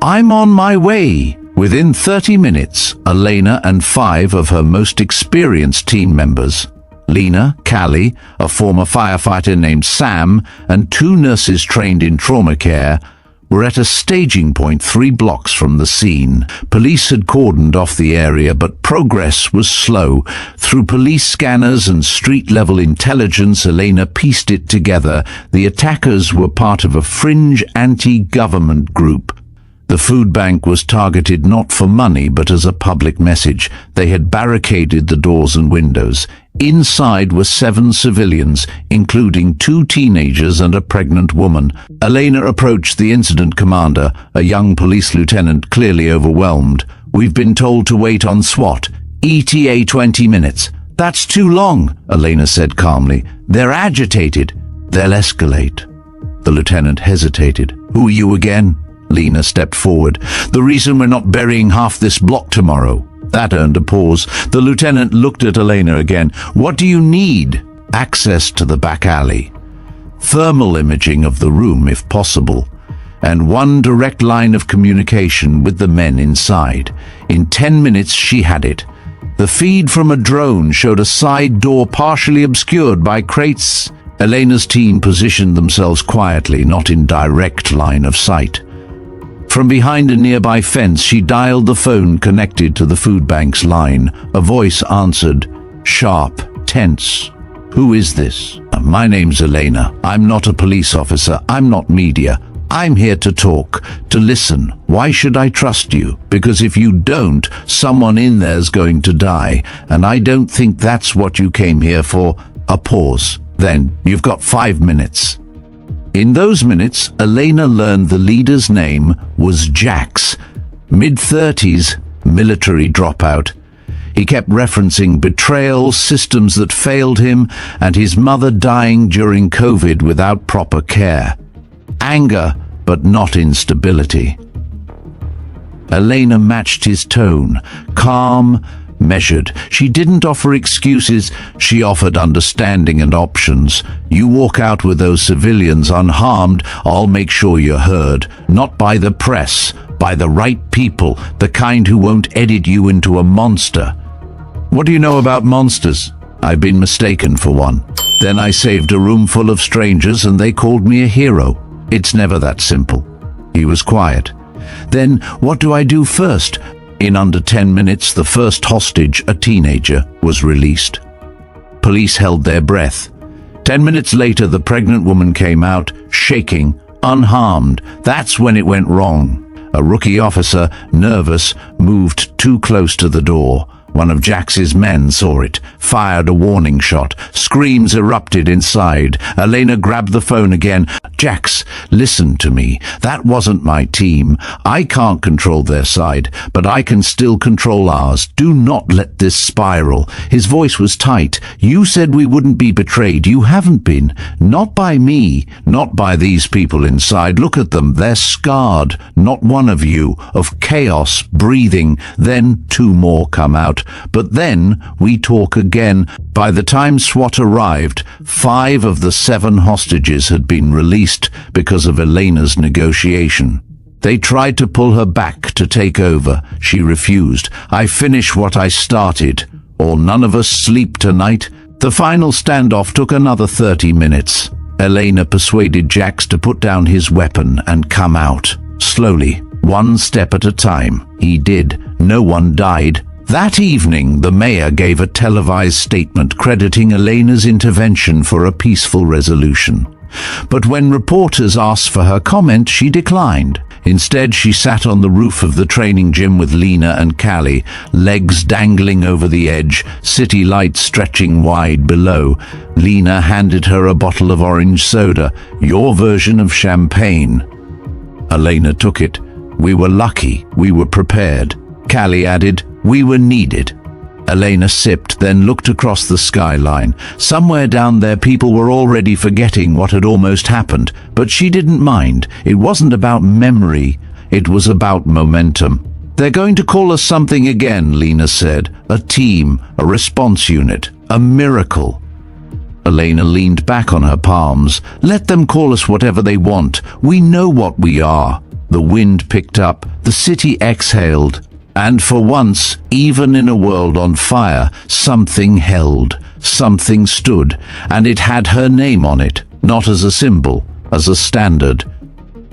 "I'm on my way." Within 30 minutes, Elena and 5 of her most experienced team members, Lena, Callie, a former firefighter named Sam, and 2 nurses trained in trauma care, were at a staging point 3 blocks from the scene. Police had cordoned off the area, but progress was slow. Through police scanners and street-level intelligence, Elena pieced it together. The attackers were part of a fringe anti-government group. The food bank was targeted not for money but as a public message. They had barricaded the doors and windows. Inside were 7 civilians, including 2 teenagers and a pregnant woman. Elena approached the incident commander, a young police lieutenant clearly overwhelmed. "We've been told to wait on SWAT. ETA 20 minutes. "That's too long," Elena said calmly. "They're agitated. They'll escalate." The lieutenant hesitated. "Who are you again?" Lena stepped forward. "The reason we're not burying half this block tomorrow." That earned a pause. The lieutenant looked at Elena again. "What do you need?" "Access to the back alley. Thermal imaging of the room, if possible. And 1 direct line of communication with the men inside." In 10 minutes she had it. The feed from a drone showed a side door partially obscured by crates. Elena's team positioned themselves quietly, not in direct line of sight. From behind a nearby fence, she dialed the phone connected to the food bank's line. A voice answered, sharp, tense. "Who is this?" "My name's Elena. I'm not a police officer. I'm not media. I'm here to talk, to listen. Why should I trust you? Because if you don't, someone in there's going to die, and I don't think that's what you came here for." A pause. "Then, you've got 5 minutes." In those minutes, Elena learned the leader's name was Jax, mid-30s, military dropout. He kept referencing betrayal, systems that failed him, and his mother dying during COVID without proper care. Anger, but not instability. Elena matched his tone, calm, measured. She didn't offer excuses, she offered understanding and options. "You walk out with those civilians unharmed, I'll make sure you're heard. Not by the press, by the right people, the kind who won't edit you into a monster." "What do you know about monsters?" "I've been mistaken for one. Then I saved a room full of strangers and they called me a hero. It's never that simple." He was quiet. "Then what do I do first?" In under 10 minutes, the first hostage, a teenager, was released. Police held their breath. 10 minutes later, the pregnant woman came out, shaking, unharmed. That's when it went wrong. A rookie officer, nervous, moved too close to the door. One of Jax's men saw it, fired a warning shot. Screams erupted inside. Elena grabbed the phone again. "Jax, listen to me. That wasn't my team. I can't control their side, but I can still control ours. Do not let this spiral." His voice was tight. "You said we wouldn't be betrayed. You haven't been. Not by me, not by these people inside. Look at them. They're scarred. Not one of you. Of chaos, breathing. Then 2 more come out. But then we talk again." By the time SWAT arrived, 5 of the 7 hostages had been released because of Elena's negotiation. They tried to pull her back to take over. She refused. "I finish what I started, or none of us sleep tonight." The final standoff took another 30 minutes. Elena persuaded Jax to put down his weapon and come out. Slowly, 1 step at a time. He did. No one died. That evening, the mayor gave a televised statement crediting Elena's intervention for a peaceful resolution. But when reporters asked for her comment, she declined. Instead, she sat on the roof of the training gym with Lena and Callie, legs dangling over the edge, city lights stretching wide below. Lena handed her a bottle of orange soda, your version of champagne. Elena took it. "We were lucky. We were prepared." Callie added, "We were needed." Elena sipped, then looked across the skyline. Somewhere down there people were already forgetting what had almost happened, but she didn't mind. It wasn't about memory, it was about momentum. "They're going to call us something again," Lena said. "A team, a response unit, a miracle." Elena leaned back on her palms. "Let them call us whatever they want. We know what we are." The wind picked up, the city exhaled. And for once, even in a world on fire, something held, something stood, and it had her name on it, not as a symbol, as a standard.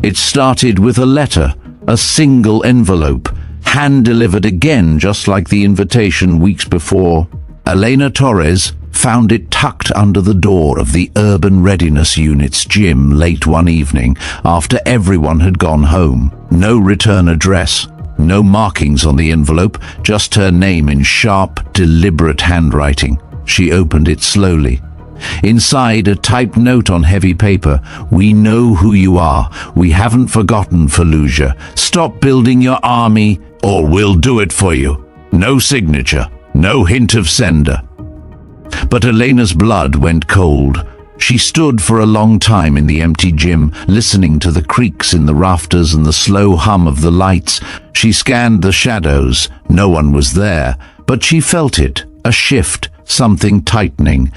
It started with a letter, a single envelope, hand-delivered again just like the invitation weeks before. Elena Torres found it tucked under the door of the Urban Readiness Unit's gym late one evening after everyone had gone home. No return address, no markings on the envelope, just her name in sharp, deliberate handwriting. She opened it slowly. Inside, a typed note on heavy paper. "We know who you are. We haven't forgotten, Fallujah. Stop building your army, or we'll do it for you." No signature, no hint of sender. But Elena's blood went cold. She stood for a long time in the empty gym, listening to the creaks in the rafters and the slow hum of the lights. She scanned the shadows. No one was there, but she felt it, a shift, something tightening.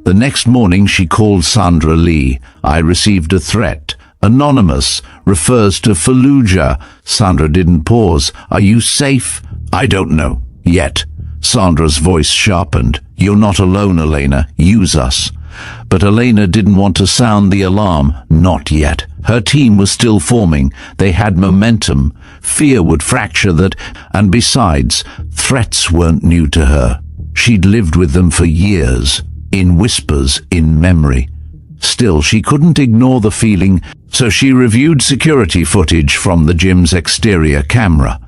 The next morning she called Sandra Lee. "I received a threat. Anonymous. Refers to Fallujah." Sandra didn't pause. "Are you safe?" "I don't know. Yet." Sandra's voice sharpened. "You're not alone, Elena. Use us." But Elena didn't want to sound the alarm. Not yet. Her team was still forming. They had momentum. Fear would fracture that, and besides, threats weren't new to her. She'd lived with them for years, in whispers, in memory. Still, she couldn't ignore the feeling, so she reviewed security footage from the gym's exterior camera.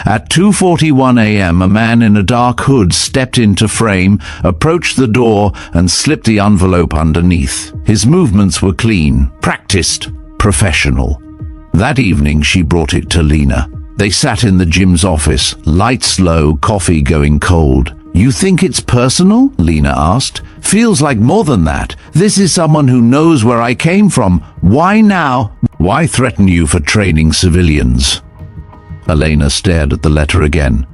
At 2:41 a.m., a man in a dark hood stepped into frame, approached the door, and slipped the envelope underneath. His movements were clean, practiced, professional. That evening, she brought it to Lena. They sat in the gym's office, lights low, coffee going cold. "You think it's personal?" Lena asked. "Feels like more than that. This is someone who knows where I came from. Why now? Why threaten you for training civilians?" Elena stared at the letter again.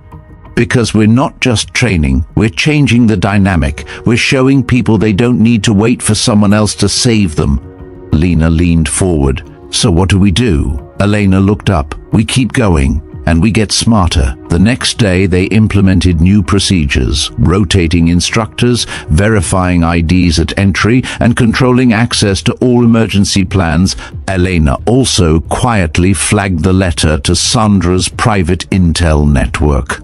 "Because we're not just training, we're changing the dynamic. We're showing people they don't need to wait for someone else to save them." Lena leaned forward. "So what do we do?" Elena looked up. "We keep going, and we get smarter." The next day they implemented new procedures, rotating instructors, verifying IDs at entry, and controlling access to all emergency plans. Elena also quietly flagged the letter to Sandra's private intel network.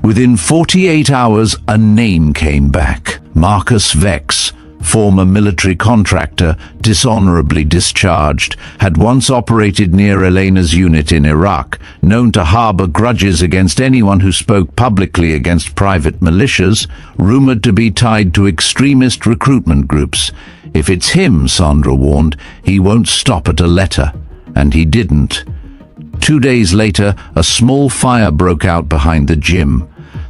Within 48 hours, a name came back. Marcus Vex, former military contractor, dishonorably discharged, had once operated near Elena's unit in Iraq, known to harbor grudges against anyone who spoke publicly against private militias, rumored to be tied to extremist recruitment groups. If it's him, Sandra warned, he won't stop at a letter. And he didn't. 2 days later, a small fire broke out behind the gym.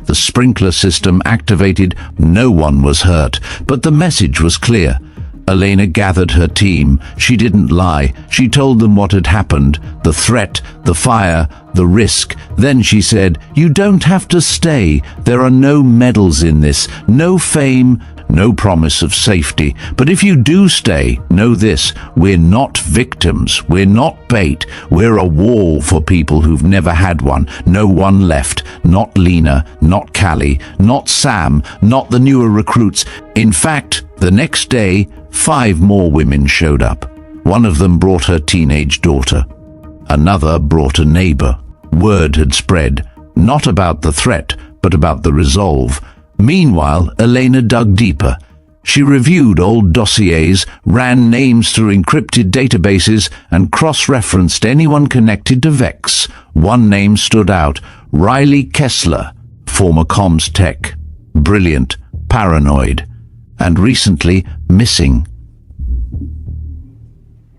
The sprinkler system activated. No one was hurt, but the message was clear. Elena gathered her team. She didn't lie. She told them what had happened, the threat, the fire, the risk. Then she said, "You don't have to stay. There are no medals in this, no fame, no promise of safety. But if you do stay, know this, we're not victims, we're not bait, we're a wall for people who've never had one. No one left, not Lena, not Callie, not Sam, not the newer recruits." In fact, the next day, 5 more women showed up. One of them brought her teenage daughter. Another brought a neighbor. Word had spread, not about the threat, but about the resolve. Meanwhile, Elena dug deeper. She reviewed old dossiers, ran names through encrypted databases, and cross-referenced anyone connected to Vex. One name stood out, Riley Kessler, former comms tech. Brilliant, paranoid, and recently missing.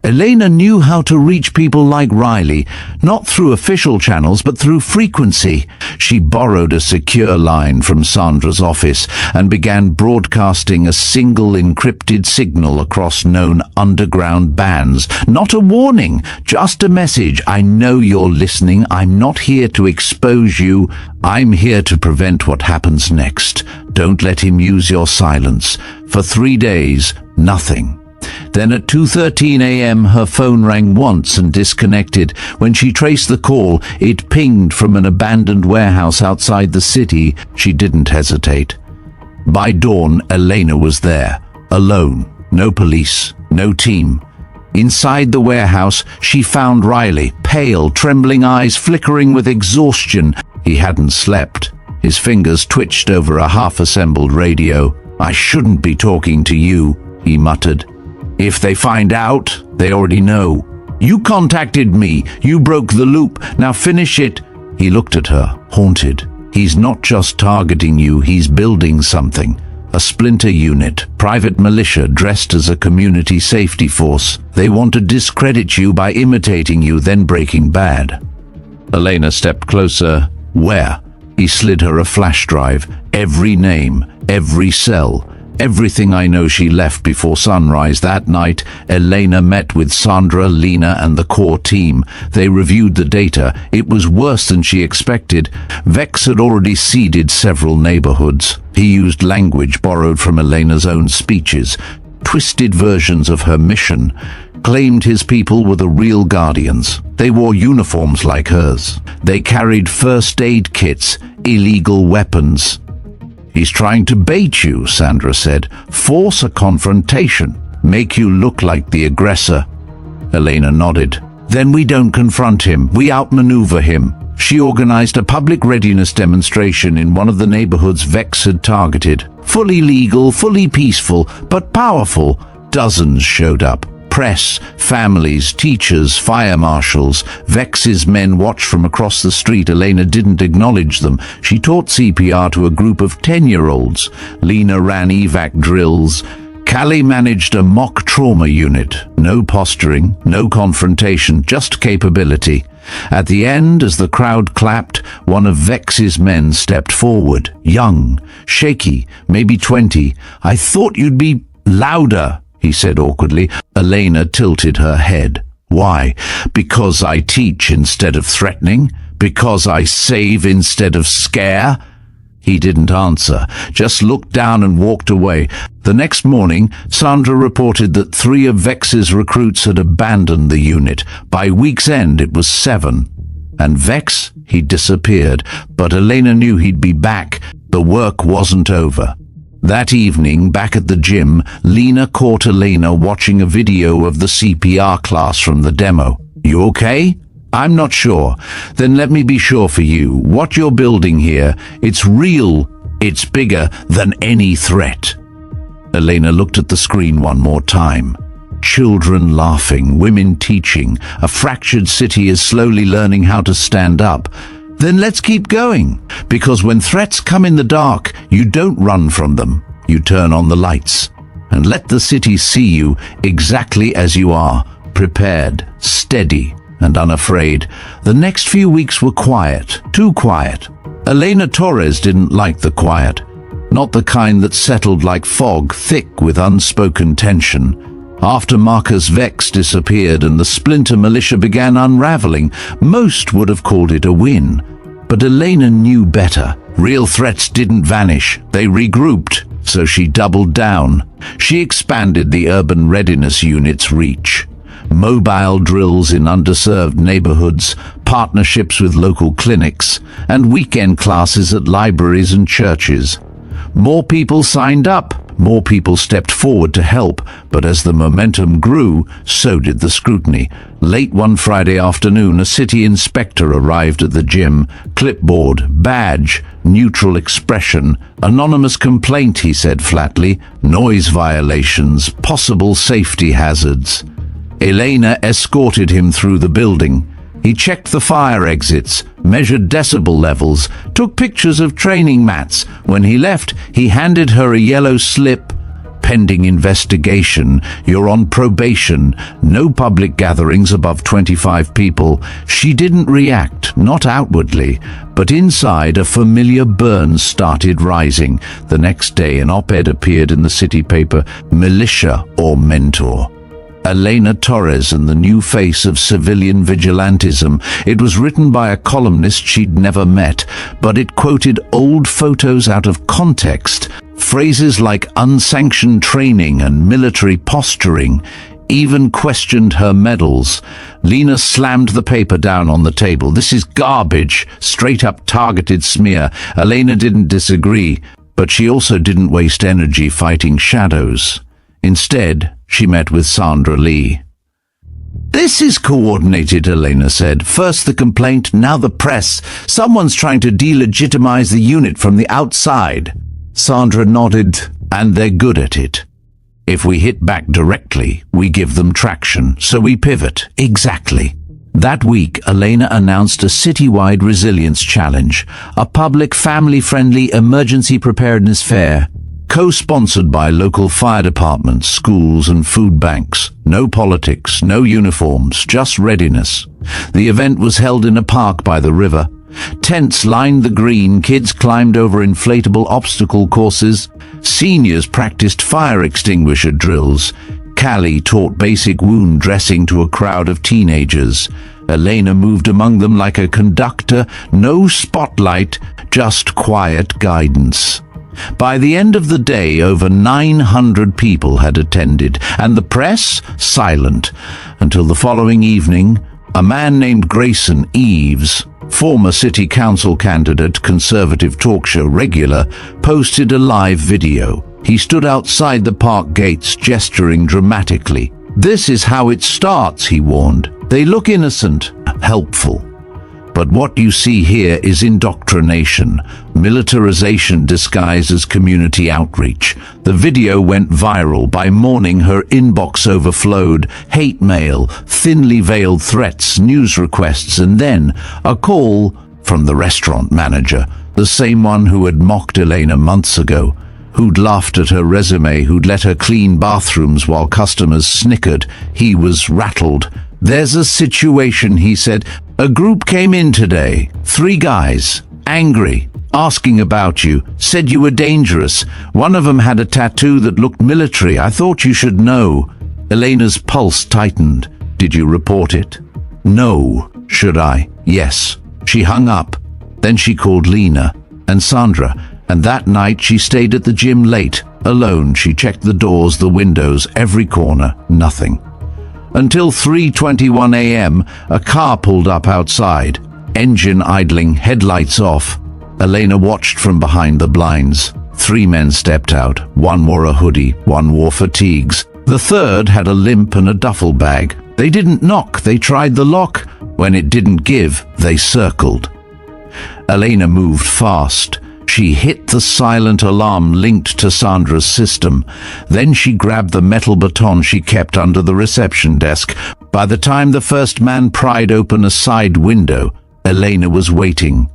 Elena knew how to reach people like Riley, not through official channels, but through frequency. She borrowed a secure line from Sandra's office and began broadcasting a single encrypted signal across known underground bands. Not a warning, just a message. "I know you're listening. I'm not here to expose you. I'm here to prevent what happens next. Don't let him use your silence." For 3 days, nothing. Then at 2:13 a.m. her phone rang once and disconnected. When she traced the call, it pinged from an abandoned warehouse outside the city. She didn't hesitate. By dawn, Elena was there, alone. No police, no team. Inside the warehouse, she found Riley, pale, trembling eyes flickering with exhaustion. He hadn't slept. His fingers twitched over a half-assembled radio. "I shouldn't be talking to you," he muttered. "If they find out, they already know. You contacted me. You broke the loop. Now finish it." He looked at her, haunted. "He's not just targeting you, he's building something. A splinter unit, private militia dressed as a community safety force. They want to discredit you by imitating you, then breaking bad." Elena stepped closer. "Where?" He slid her a flash drive. Every name, every cell, everything I know. She left before sunrise that night. Elena met with Sandra, Lena, and the core team. They reviewed the data. It was worse than she expected. Vex had already seeded several neighborhoods. He used language borrowed from Elena's own speeches, twisted versions of her mission, claimed his people were the real guardians. They wore uniforms like hers. They carried first aid kits, illegal weapons. "He's trying to bait you," Sandra said. "Force a confrontation. Make you look like the aggressor." Elena nodded. "Then we don't confront him. We outmaneuver him." She organized a public readiness demonstration in one of the neighborhoods Vex had targeted. Fully legal, fully peaceful, but powerful. Dozens showed up. Press, families, teachers, fire marshals. Vex's men watched from across the street. Elena didn't acknowledge them. She taught CPR to a group of 10-year-olds. Lena ran evac drills. Callie managed a mock trauma unit. No posturing, no confrontation, just capability. At the end, as the crowd clapped, one of Vex's men stepped forward. Young, shaky, maybe 20. "I thought you'd be louder," he said awkwardly. Elena tilted her head. "Why? Because I teach instead of threatening? Because I save instead of scare?" He didn't answer, just looked down and walked away. The next morning, Sandra reported that 3 of Vex's recruits had abandoned the unit. By week's end, it was 7. And Vex, he disappeared, but Elena knew he'd be back. The work wasn't over. That evening, back at the gym, Lena caught Elena watching a video of the CPR class from the demo. "You okay?" "I'm not sure." "Then let me be sure for you. What you're building here, it's real. It's bigger than any threat." Elena looked at the screen one more time. Children laughing, women teaching. A fractured city is slowly learning how to stand up. Then let's keep going, because when threats come in the dark, you don't run from them. You turn on the lights and let the city see you exactly as you are, prepared, steady, and unafraid. The next few weeks were quiet, too quiet. Elena Torres didn't like the quiet, not the kind that settled like fog, thick with unspoken tension. After Marcus Vex disappeared and the splinter militia began unraveling, most would have called it a win. But Elena knew better. Real threats didn't vanish, they regrouped. So she doubled down. She expanded the urban readiness unit's reach. Mobile drills in underserved neighborhoods, partnerships with local clinics, and weekend classes at libraries and churches. More people signed up. More people stepped forward to help, but as the momentum grew, so did the scrutiny. Late one Friday afternoon, a city inspector arrived at the gym. Clipboard, badge, neutral expression. "Anonymous complaint," he said flatly. "Noise violations, possible safety hazards." Elena escorted him through the building. He checked the fire exits, measured decibel levels, took pictures of training mats. When he left, he handed her a yellow slip. "Pending investigation. You're on probation. No public gatherings above 25 people." She didn't react, not outwardly, but inside a familiar burn started rising. The next day, an op-ed appeared in the city paper, "Militia or Mentor. Elena Torres and the new face of civilian vigilantism." It was written by a columnist she'd never met, but it quoted old photos out of context. Phrases like unsanctioned training and military posturing, even questioned her medals. Lena slammed the paper down on the table. "This is garbage, straight-up targeted smear." Elena didn't disagree, but she also didn't waste energy fighting shadows. Instead, she met with Sandra Lee. "This is coordinated," Elena said. "First the complaint, now the press. Someone's trying to delegitimize the unit from the outside." Sandra nodded. "And they're good at it. If we hit back directly, we give them traction, so we pivot." "Exactly." That week, Elena announced a citywide resilience challenge, a public, family-friendly emergency preparedness fair, co-sponsored by local fire departments, schools and food banks. No politics, no uniforms, just readiness. The event was held in a park by the river. Tents lined the green, kids climbed over inflatable obstacle courses, seniors practiced fire extinguisher drills. Callie taught basic wound dressing to a crowd of teenagers. Elena moved among them like a conductor, no spotlight, just quiet guidance. By the end of the day, over 900 people had attended, and the press silent, until the following evening. A man named Grayson Eves, former city council candidate, conservative talk show regular, posted a live video. He stood outside the park gates, gesturing dramatically. "This is how it starts," he warned. "They look innocent, helpful. But what you see here is indoctrination, militarization disguised as community outreach." The video went viral. By morning, her inbox overflowed. Hate mail, thinly veiled threats, news requests, and then a call from the restaurant manager, the same one who had mocked Elena months ago, who'd laughed at her resume, who'd let her clean bathrooms while customers snickered. He was rattled. "There's a situation," he said. "A group came in today. 3 guys, angry, asking about you, said you were dangerous. One of them had a tattoo that looked military. I thought you should know." Elena's pulse tightened. "Did you report it?" "No." "Should I?" "Yes." She hung up. Then she called Lena and Sandra, and that night she stayed at the gym late, alone. She checked the doors, the windows, every corner. Nothing. Until 3:21 a.m., a car pulled up outside, engine idling, headlights off. Elena watched from behind the blinds. 3 men stepped out. One wore a hoodie, one wore fatigues. The third had a limp and a duffel bag. They didn't knock, they tried the lock. When it didn't give, they circled. Elena moved fast. She hit the silent alarm linked to Sandra's system. Then she grabbed the metal baton she kept under the reception desk. By the time the first man pried open a side window, Elena was waiting.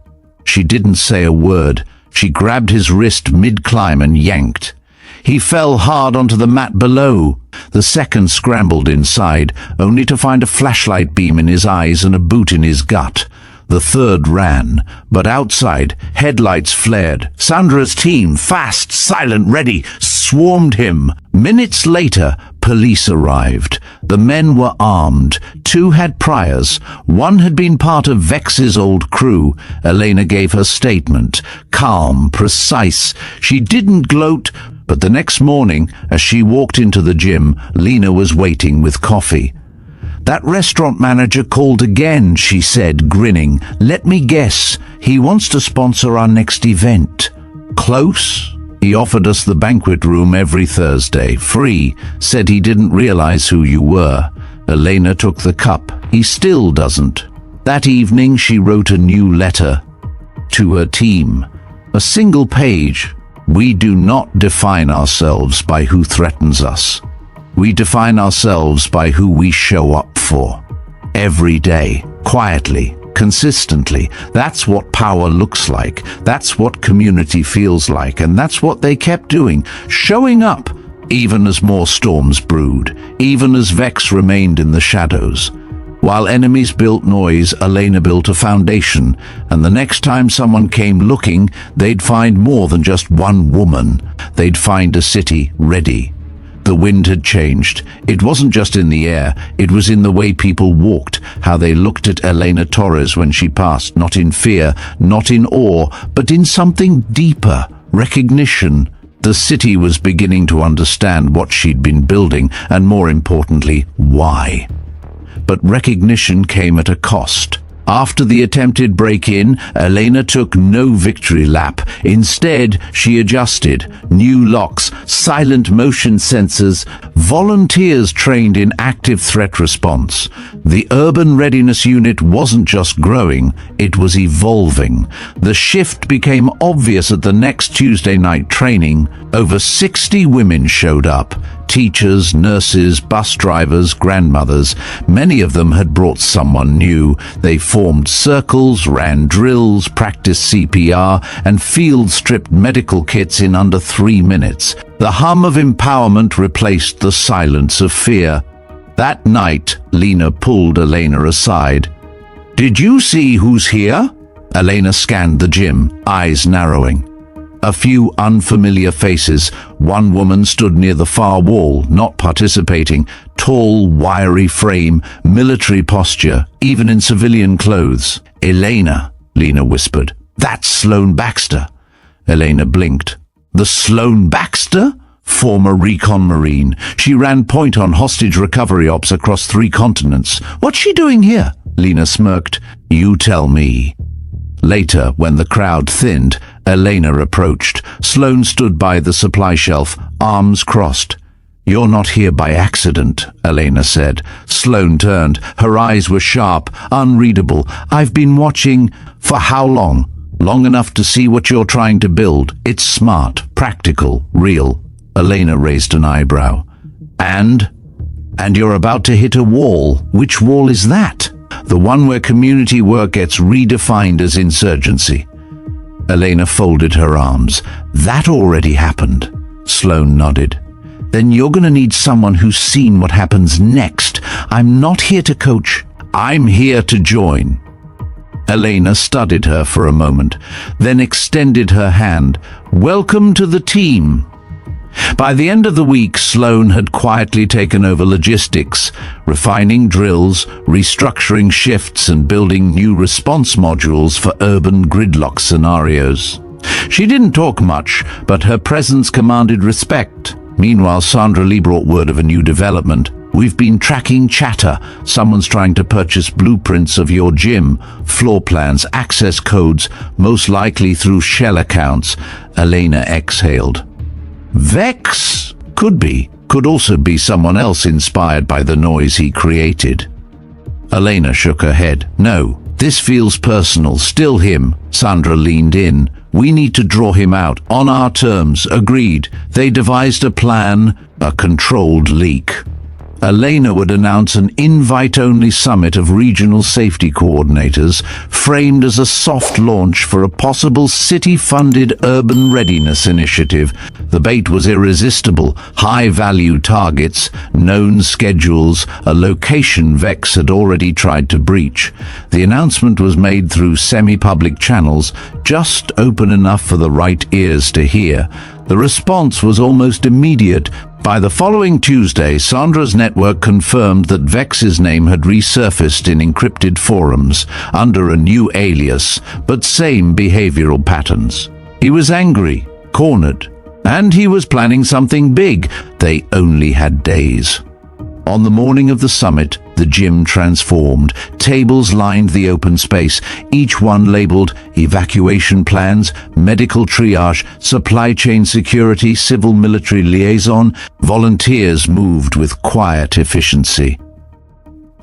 She didn't say a word. She grabbed his wrist mid-climb and yanked. He fell hard onto the mat below. The second scrambled inside, only to find a flashlight beam in his eyes and a boot in his gut. The third ran, but outside, headlights flared. Sandra's team, fast, silent, ready, swarmed him. Minutes later, police arrived. The men were armed. 2 had priors. One had been part of Vex's old crew. Elena gave her statement, calm, precise. She didn't gloat, but the next morning, as she walked into the gym, Lena was waiting with coffee. "That restaurant manager called again," she said, grinning. "Let me guess, he wants to sponsor our next event." "Close?" "He offered us the banquet room every Thursday, free, said he didn't realize who you were." Elena took the cup. "He still doesn't." That evening she wrote a new letter to her team. A single page. "We do not define ourselves by who threatens us. We define ourselves by who we show up for. Every day, quietly, consistently. That's what power looks like. That's what community feels like. And that's what they kept doing, showing up, even as more storms brewed, even as Vex remained in the shadows. While enemies built noise, Elena built a foundation, and the next time someone came looking, they'd find more than just one woman. They'd find a city ready. The wind had changed. It wasn't just in the air, it was in the way people walked, how they looked at Elena Torres when she passed, not in fear, not in awe, but in something deeper, recognition. The city was beginning to understand what she'd been building, and more importantly, why. But recognition came at a cost. After the attempted break-in, Elena took no victory lap. Instead, she adjusted. New locks, silent motion sensors, volunteers trained in active threat response. The urban readiness unit wasn't just growing, it was evolving. The shift became obvious at the next Tuesday night training. Over 60 women showed up. Teachers, nurses, bus drivers, grandmothers. Many of them had brought someone new. They formed circles, ran drills, practiced CPR, and field-stripped medical kits in under 3 minutes. The hum of empowerment replaced the silence of fear. That night, Lena pulled Elena aside. "Did you see who's here?" Elena scanned the gym, eyes narrowing. A few unfamiliar faces. One woman stood near the far wall, not participating. Tall, wiry frame, military posture, even in civilian clothes. "Elena," Lena whispered. "That's Sloane Baxter." Elena blinked. "The Sloane Baxter?" Former recon Marine. She ran point on hostage recovery ops across 3 continents. "What's she doing here?" Lena smirked. "You tell me." Later, when the crowd thinned, Elena approached. Sloane stood by the supply shelf, arms crossed. "You're not here by accident," Elena said. Sloane turned. Her eyes were sharp, unreadable. "I've been watching." "For how long?" "Long enough to see what you're trying to build. It's smart, practical, real." Elena raised an eyebrow. And you're about to hit a wall. Which wall is that?" "The one where community work gets redefined as insurgency." Elena folded her arms. "That already happened." Sloane nodded. "Then you're going to need someone who's seen what happens next. I'm not here to coach. I'm here to join." Elena studied her for a moment, then extended her hand. "Welcome to the team." By the end of the week, Sloane had quietly taken over logistics, refining drills, restructuring shifts, and building new response modules for urban gridlock scenarios. She didn't talk much, but her presence commanded respect. Meanwhile, Sandra Lee brought word of a new development. "We've been tracking chatter. Someone's trying to purchase blueprints of your gym, floor plans, access codes, most likely through shell accounts." Elena exhaled. "Vex? Could be. Could also be someone else inspired by the noise he created." Elena shook her head. "No, this feels personal. Still him." Sandra leaned in. "We need to draw him out. On our terms." "Agreed." They devised a plan, a controlled leak. Elena would announce an invite-only summit of regional safety coordinators, framed as a soft launch for a possible city-funded urban readiness initiative. The bait was irresistible: high-value targets, known schedules, a location Vex had already tried to breach. The announcement was made through semi-public channels, just open enough for the right ears to hear. The response was almost immediate. By the following Tuesday, Sandra's network confirmed that Vex's name had resurfaced in encrypted forums under a new alias, but same behavioral patterns. He was angry, cornered, and he was planning something big. They only had days. On the morning of the summit, the gym transformed. Tables lined the open space, each one labeled evacuation plans, medical triage, supply chain security, civil-military liaison. Volunteers moved with quiet efficiency.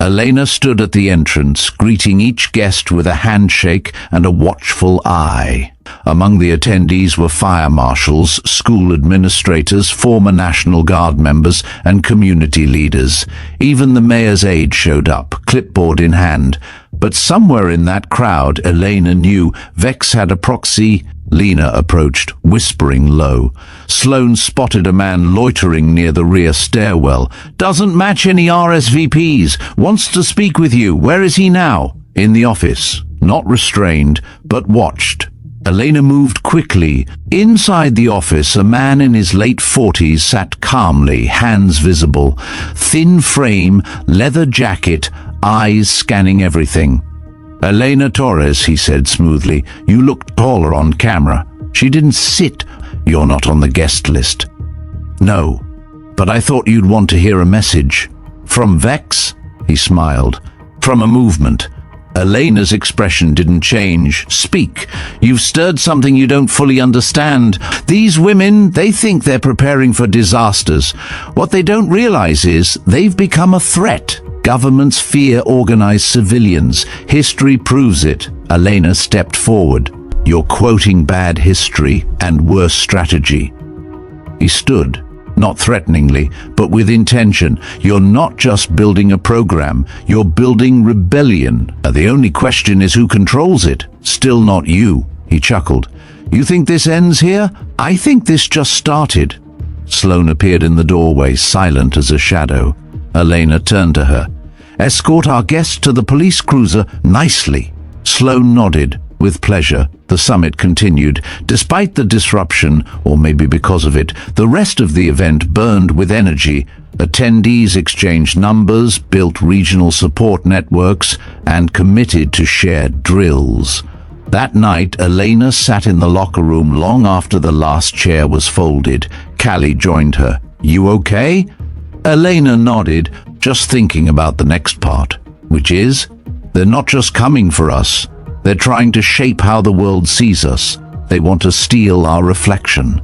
Elena stood at the entrance, greeting each guest with a handshake and a watchful eye. Among the attendees were fire marshals, school administrators, former National Guard members, and community leaders. Even the mayor's aide showed up, clipboard in hand. But somewhere in that crowd, Elena knew Vex had a proxy. Lena approached, whispering low. Sloane spotted a man loitering near the rear stairwell. "Doesn't match any RSVPs. Wants to speak with you. Where is he now?" "In the office." Not restrained, but watched. Elena moved quickly. Inside the office, a man in his late 40s sat calmly, hands visible. Thin frame, leather jacket, eyes scanning everything. "Elena Torres," he said smoothly. "You look taller on camera." She didn't sit. "You're not on the guest list." "No, but I thought you'd want to hear a message." "From Vex?" He smiled. "From a movement. Elena's expression didn't change. "Speak. You've stirred something you don't fully understand. These women, they think they're preparing for disasters. What they don't realize is they've become a threat. Governments fear organized civilians. History proves it." Elena stepped forward. "You're quoting bad history and worse strategy." He stood, not threateningly, but with intention. "You're not just building a program, you're building rebellion. The only question is who controls it. Still not you." He chuckled. "You think this ends here? I think this just started." Sloane appeared in the doorway, silent as a shadow. Elena turned to her. "Escort our guest to the police cruiser nicely." Sloane nodded. With pleasure, the summit continued. Despite the disruption, or maybe because of it, the rest of the event burned with energy. Attendees exchanged numbers, built regional support networks, and committed to shared drills. That night, Elena sat in the locker room long after the last chair was folded. Callie joined her. "You okay?" Elena nodded, just thinking about the next part, which is, they're not just coming for us. They're trying to shape how the world sees us. They want to steal our reflection.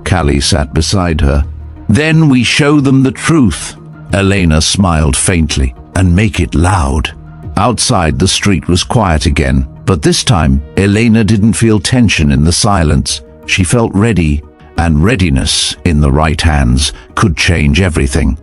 Callie sat beside her. "Then we show them the truth." Elena smiled faintly. "And make it loud." Outside, the street was quiet again, but this time, Elena didn't feel tension in the silence. She felt ready, and readiness, in the right hands, could change everything.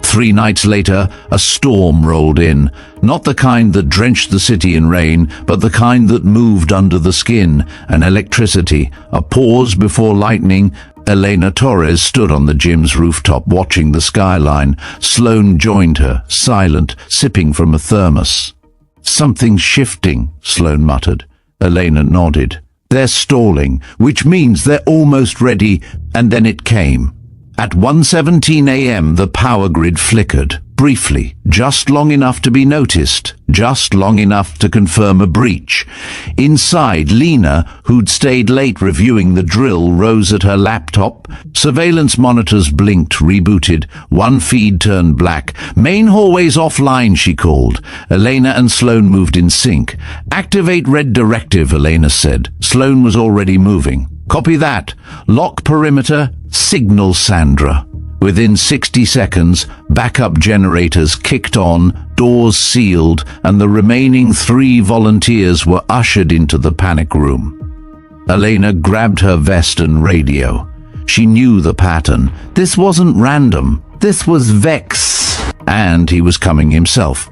3 nights later, a storm rolled in, not the kind that drenched the city in rain, but the kind that moved under the skin, and electricity. A pause before lightning. Elena Torres stood on the gym's rooftop watching the skyline. Sloane joined her, silent, sipping from a thermos. "Something's shifting," Sloane muttered. Elena nodded. "They're stalling, which means they're almost ready," and then it came. At 1:17 a.m. the power grid flickered, briefly, just long enough to be noticed, just long enough to confirm a breach. Inside, Lena, who'd stayed late reviewing the drill, rose at her laptop. Surveillance monitors blinked, rebooted. One feed turned black. "Main hallway's offline," she called. Elena and Sloane moved in sync. "Activate red directive," Elena said. Sloane was already moving. "Copy that. Lock perimeter. Signal Sandra." Within 60 seconds, backup generators kicked on, doors sealed, and the remaining 3 volunteers were ushered into the panic room. Elena grabbed her vest and radio. She knew the pattern. This wasn't random. This was Vex. And he was coming himself.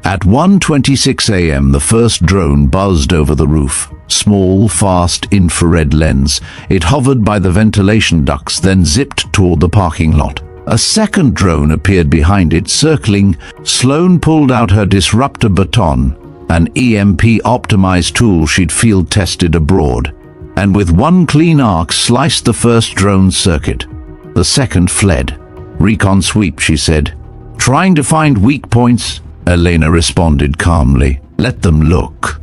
At 1:26 a.m., the first drone buzzed over the roof. Small, fast infrared lens. It hovered by the ventilation ducts, then zipped toward the parking lot. A second drone appeared behind it, circling. Sloane pulled out her disruptor baton, an EMP-optimized tool she'd field-tested abroad, and with one clean arc sliced the first drone's circuit. The second fled. "Recon sweep," she said. "Trying to find weak points?" Elena responded calmly. "Let them look."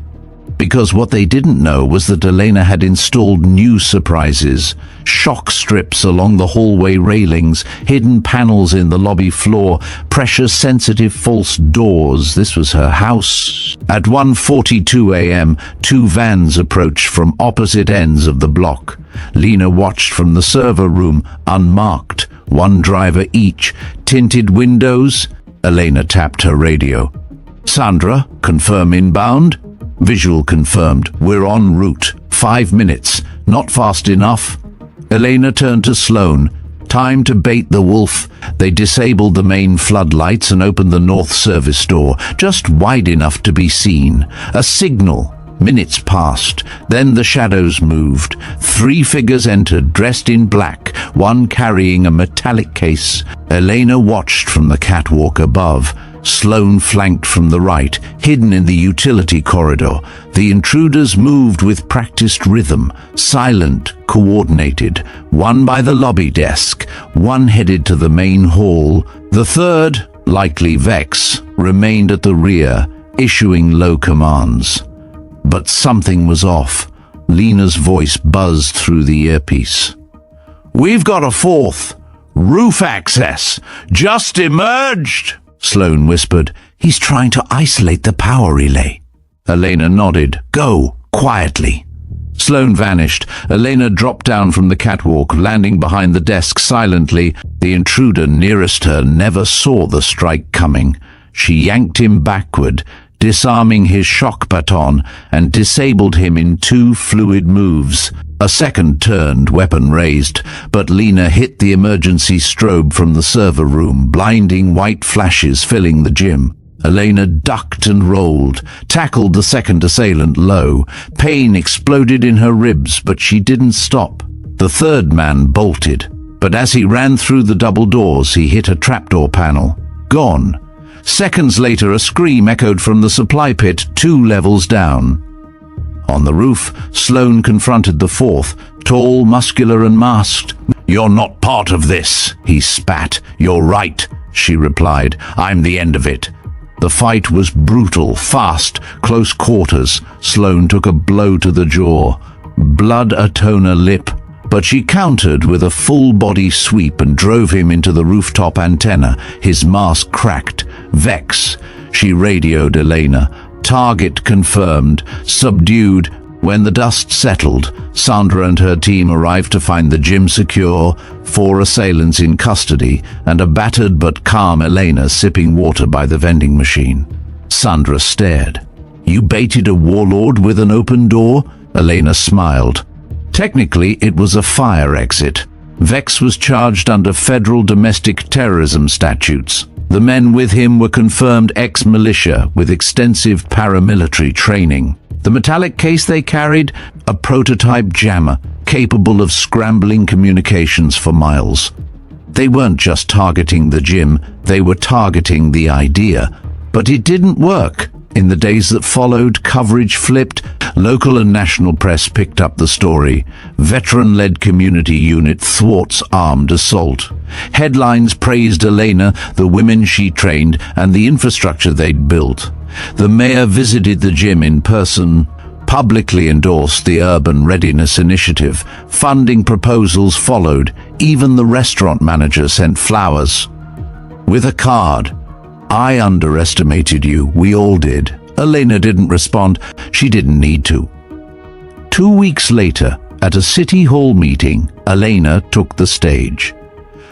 Because what they didn't know was that Elena had installed new surprises. Shock strips along the hallway railings, hidden panels in the lobby floor, pressure-sensitive false doors. This was her house. At 1:42 a.m., 2 vans approached from opposite ends of the block. Lena watched from the server room, unmarked, 1 driver each, tinted windows. Elena tapped her radio. "Sandra, confirm inbound." Visual confirmed. "We're en route. 5 minutes. Not fast enough." Elena turned to Sloane. "Time to bait the wolf." They disabled the main floodlights and opened the north service door, just wide enough to be seen. A signal. Minutes passed. Then the shadows moved. 3 figures entered, dressed in black, one carrying a metallic case. Elena watched from the catwalk above. Sloane flanked from the right, hidden in the utility corridor. The intruders moved with practiced rhythm, silent, coordinated. One by the lobby desk, one headed to the main hall. The third, likely Vex, remained at the rear, issuing low commands. But something was off. Lena's voice buzzed through the earpiece. "We've got a 4th. Roof access. Just emerged." Sloane whispered. He's trying to isolate the power relay. Elena nodded. Go, quietly. Sloane vanished. Elena dropped down from the catwalk, landing behind the desk silently. The intruder nearest her never saw the strike coming. She yanked him backward, disarming his shock baton, and disabled him in 2 fluid moves. A second turned, weapon raised, but Lena hit the emergency strobe from the server room, blinding white flashes filling the gym. Elena ducked and rolled, tackled the second assailant low. Pain exploded in her ribs, but she didn't stop. The third man bolted, but as he ran through the double doors, he hit a trapdoor panel. Gone. Seconds later, a scream echoed from the supply pit 2 levels down. On the roof, Sloane confronted the fourth, tall, muscular and masked. You're not part of this, he spat. You're right, she replied. I'm the end of it. The fight was brutal, fast, close quarters. Sloane took a blow to the jaw. Blood atone her lip, but she countered with a full-body sweep and drove him into the rooftop antenna. His mask cracked. Vex. She radioed Elena. Target confirmed. Subdued. When the dust settled, Sandra and her team arrived to find the gym secure, 4 assailants in custody, and a battered but calm Elena sipping water by the vending machine. Sandra stared. You baited a warlord with an open door? Elena smiled. Technically, it was a fire exit. Vex was charged under federal domestic terrorism statutes. The men with him were confirmed ex-militia with extensive paramilitary training. The metallic case they carried, a prototype jammer capable of scrambling communications for miles. They weren't just targeting the gym, they were targeting the idea. But it didn't work. In the days that followed, coverage flipped. Local and national press picked up the story. Veteran-led community unit thwarts armed assault. Headlines praised Elena, the women she trained, and the infrastructure they'd built. The mayor visited the gym in person, publicly endorsed the Urban Readiness Initiative. Funding proposals followed. Even the restaurant manager sent flowers. With a card. I underestimated you, we all did. Elena didn't respond. She didn't need to. 2 weeks later, at a city hall meeting, Elena took the stage.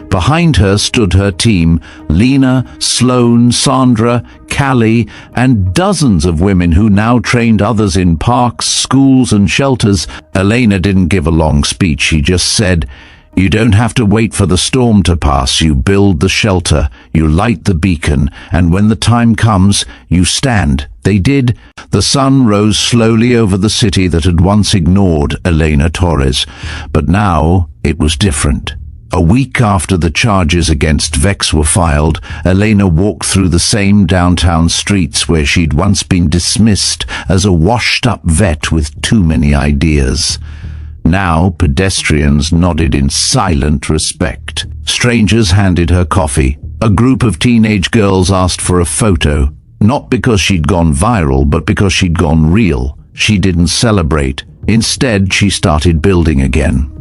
Behind her stood her team, Lena, Sloane, Sandra, Callie, and dozens of women who now trained others in parks, schools, and shelters. Elena didn't give a long speech. She just said, you don't have to wait for the storm to pass. You build the shelter, you light the beacon, and when the time comes, you stand. They did. The sun rose slowly over the city that had once ignored Elena Torres. But now it was different. A week after the charges against Vex were filed, Elena walked through the same downtown streets where she'd once been dismissed as a washed-up vet with too many ideas. Now pedestrians nodded in silent respect. Strangers handed her coffee. A group of teenage girls asked for a photo, not because she'd gone viral, but because she'd gone real. She didn't celebrate. Instead, she started building again.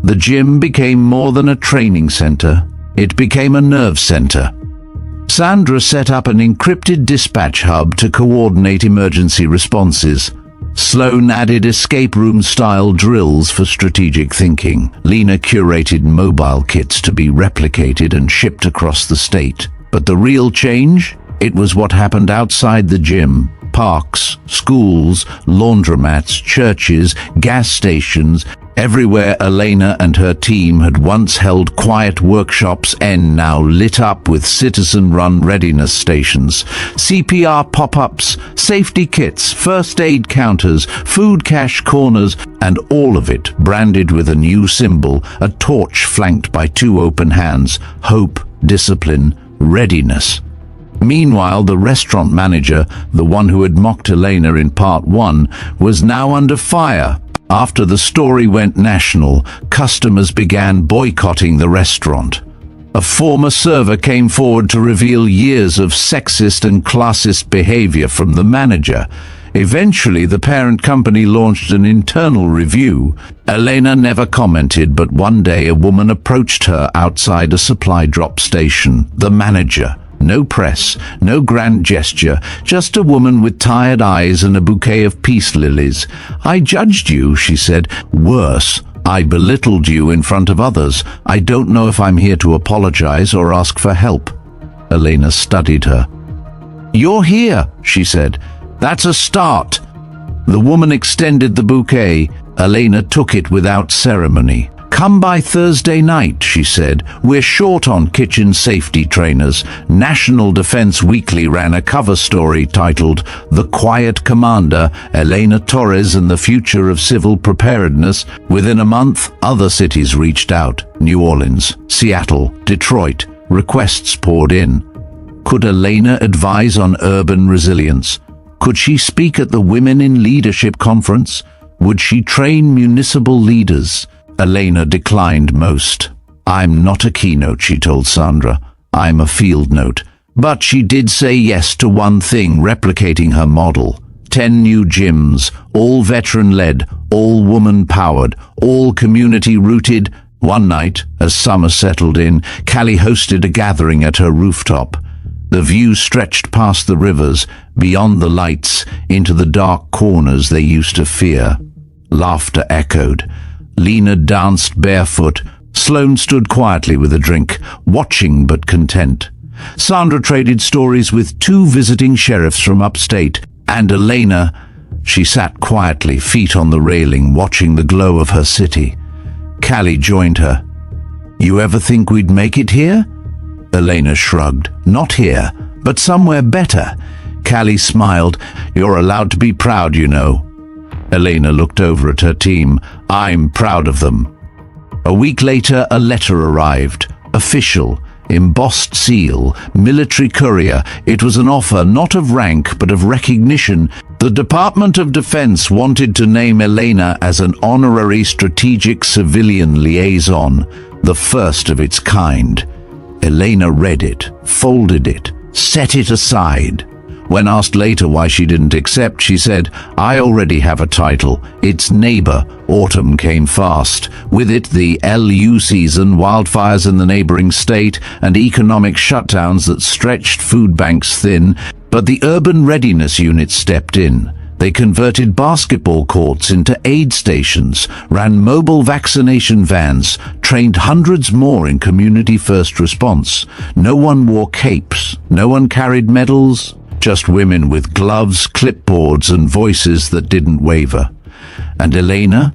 The gym became more than a training center. It became a nerve center. Sandra set up an encrypted dispatch hub to coordinate emergency responses. Sloane added escape room-style drills for strategic thinking. Lena curated mobile kits to be replicated and shipped across the state. But the real change? It was what happened outside the gym. Parks, schools, laundromats, churches, gas stations. Everywhere Elena and her team had once held quiet workshops now lit up with citizen-run readiness stations, CPR pop-ups, safety kits, first aid counters, food cache corners, and all of it branded with a new symbol, a torch flanked by 2 open hands: hope, discipline, readiness. Meanwhile, the restaurant manager, the one who had mocked Elena in part 1, was now under fire. After the story went national, customers began boycotting the restaurant. A former server came forward to reveal years of sexist and classist behavior from the manager. Eventually, the parent company launched an internal review. Elena never commented, but one day a woman approached her outside a supply drop station. The manager, No press, no grand gesture, just a woman with tired eyes and a bouquet of peace lilies. "I judged you," she said. "Worse, I belittled you in front of others. I don't know if I'm here to apologize or ask for help." Elena studied her. "You're here," she said. "That's a start." The woman extended the bouquet. Elena took it without ceremony. "Come by Thursday night," she said. "We're short on kitchen safety trainers." National Defense Weekly ran a cover story titled "The Quiet Commander, Elena Torres and the Future of Civil Preparedness." Within a month, other cities reached out. New Orleans, Seattle, Detroit. Requests poured in. Could Elena advise on urban resilience? Could she speak at the Women in Leadership Conference? Would she train municipal leaders? Elena declined most. "I'm not a keynote," she told Sandra. "I'm a field note." But she did say yes to one thing, replicating her model. 10 new gyms, all veteran-led, all woman-powered, all community-rooted. One night, as summer settled in, Callie hosted a gathering at her rooftop. The view stretched past the rivers, beyond the lights, into the dark corners they used to fear. Laughter echoed. Lena danced barefoot. Sloane stood quietly with a drink, watching but content. Sandra traded stories with 2 visiting sheriffs from upstate, and Elena, she sat quietly, feet on the railing, watching the glow of her city. Callie joined her. "You ever think we'd make it here?" Elena shrugged. "Not here, but somewhere better." Callie smiled. "You're allowed to be proud, you know." Elena looked over at her team. "I'm proud of them." A week later, a letter arrived. Official, embossed seal, military courier. It was an offer not of rank but of recognition. The Department of Defense wanted to name Elena as an honorary strategic civilian liaison, the first of its kind. Elena read it, folded it, set it aside. When asked later why she didn't accept, she said, "I already have a title. It's neighbor." Autumn came fast. With it, the LU season, wildfires in the neighboring state, and economic shutdowns that stretched food banks thin. But the urban readiness unit stepped in. They converted basketball courts into aid stations, ran mobile vaccination vans, trained hundreds more in community first response. No one wore capes. No one carried medals. Just women with gloves, clipboards, and voices that didn't waver. And Elena?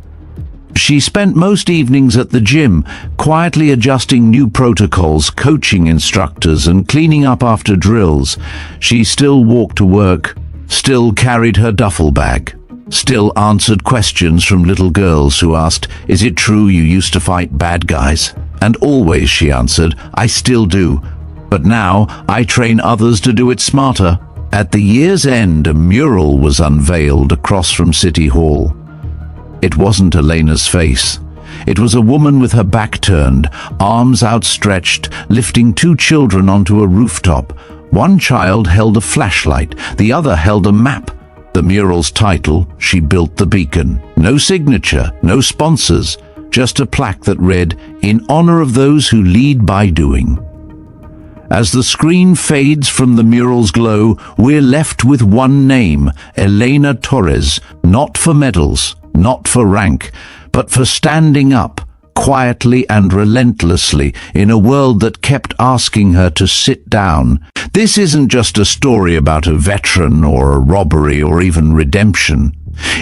She spent most evenings at the gym, quietly adjusting new protocols, coaching instructors, and cleaning up after drills. She still walked to work, still carried her duffel bag, still answered questions from little girls who asked, "Is it true you used to fight bad guys?" And always she answered, "I still do. But now I train others to do it smarter." At the year's end, a mural was unveiled across from City Hall. It wasn't Elena's face. It was a woman with her back turned, arms outstretched, lifting 2 children onto a rooftop. One child held a flashlight, the other held a map. The mural's title, "She Built the Beacon." No signature, no sponsors, just a plaque that read, "In honor of those who lead by doing." As the screen fades from the mural's glow, we're left with one name, Elena Torres, not for medals, not for rank, but for standing up, quietly and relentlessly, in a world that kept asking her to sit down. This isn't just a story about a veteran or a robbery or even redemption.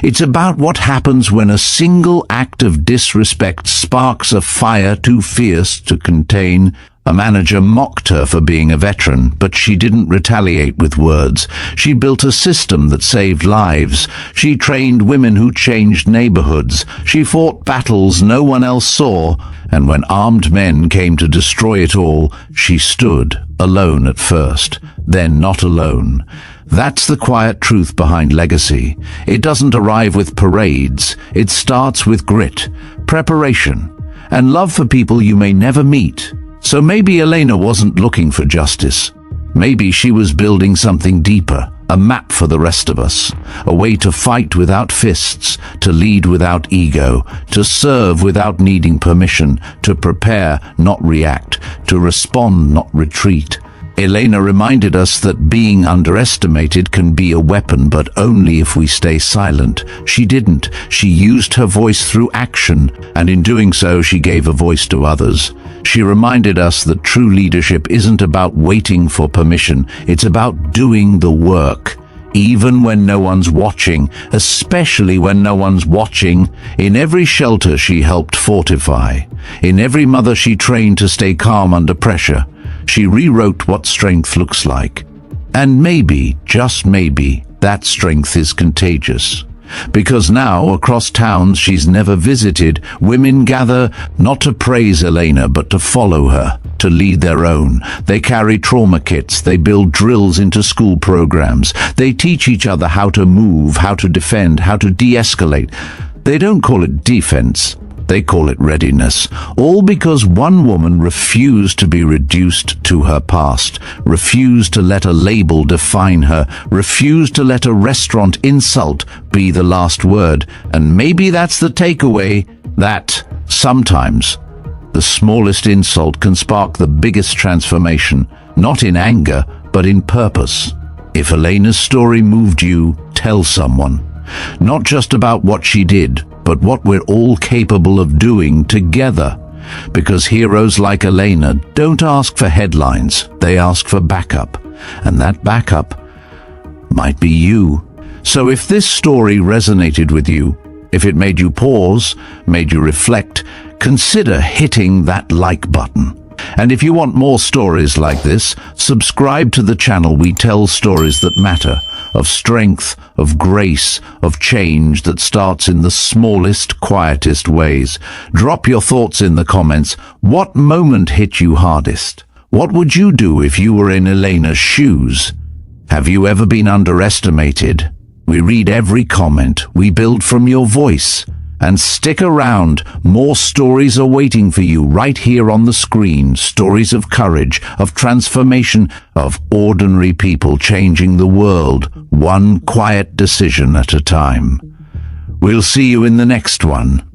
It's about what happens when a single act of disrespect sparks a fire too fierce to contain. A manager mocked her for being a veteran, but she didn't retaliate with words. She built a system that saved lives. She trained women who changed neighborhoods. She fought battles no one else saw. And when armed men came to destroy it all, she stood, alone at first, then not alone. That's the quiet truth behind legacy. It doesn't arrive with parades. It starts with grit, preparation, and love for people you may never meet. So maybe Elena wasn't looking for justice. Maybe she was building something deeper, a map for the rest of us, a way to fight without fists, to lead without ego, to serve without needing permission, to prepare, not react, to respond, not retreat. Elena reminded us that being underestimated can be a weapon, but only if we stay silent. She didn't. She used her voice through action, and in doing so, she gave a voice to others. She reminded us that true leadership isn't about waiting for permission. It's about doing the work. Even when no one's watching, especially when no one's watching. In every shelter she helped fortify. In every mother she trained to stay calm under pressure. She rewrote what strength looks like. And maybe, just maybe, that strength is contagious. Because now, across towns she's never visited, women gather not to praise Elena, but to follow her, to lead their own. They carry trauma kits, they build drills into school programs, they teach each other how to move, how to defend, how to de-escalate. They don't call it defense. They call it readiness, all because one woman refused to be reduced to her past, refused to let a label define her, refused to let a restaurant insult be the last word. And maybe that's the takeaway, that sometimes the smallest insult can spark the biggest transformation, not in anger, but in purpose. If Elena's story moved you, tell someone. Not just about what she did, but what we're all capable of doing together. Because heroes like Elena don't ask for headlines, they ask for backup. And that backup might be you. So if this story resonated with you, if it made you pause, made you reflect, consider hitting that like button. And if you want more stories like this, subscribe to the channel. We tell stories that matter, of strength, of grace, of change that starts in the smallest, quietest ways. Drop your thoughts in the comments. What moment hit you hardest? What would you do if you were in Elena's shoes? Have you ever been underestimated? We read every comment. We build from your voice. And stick around, more stories are waiting for you right here on the screen. Stories of courage, of transformation, of ordinary people changing the world, one quiet decision at a time. We'll see you in the next one.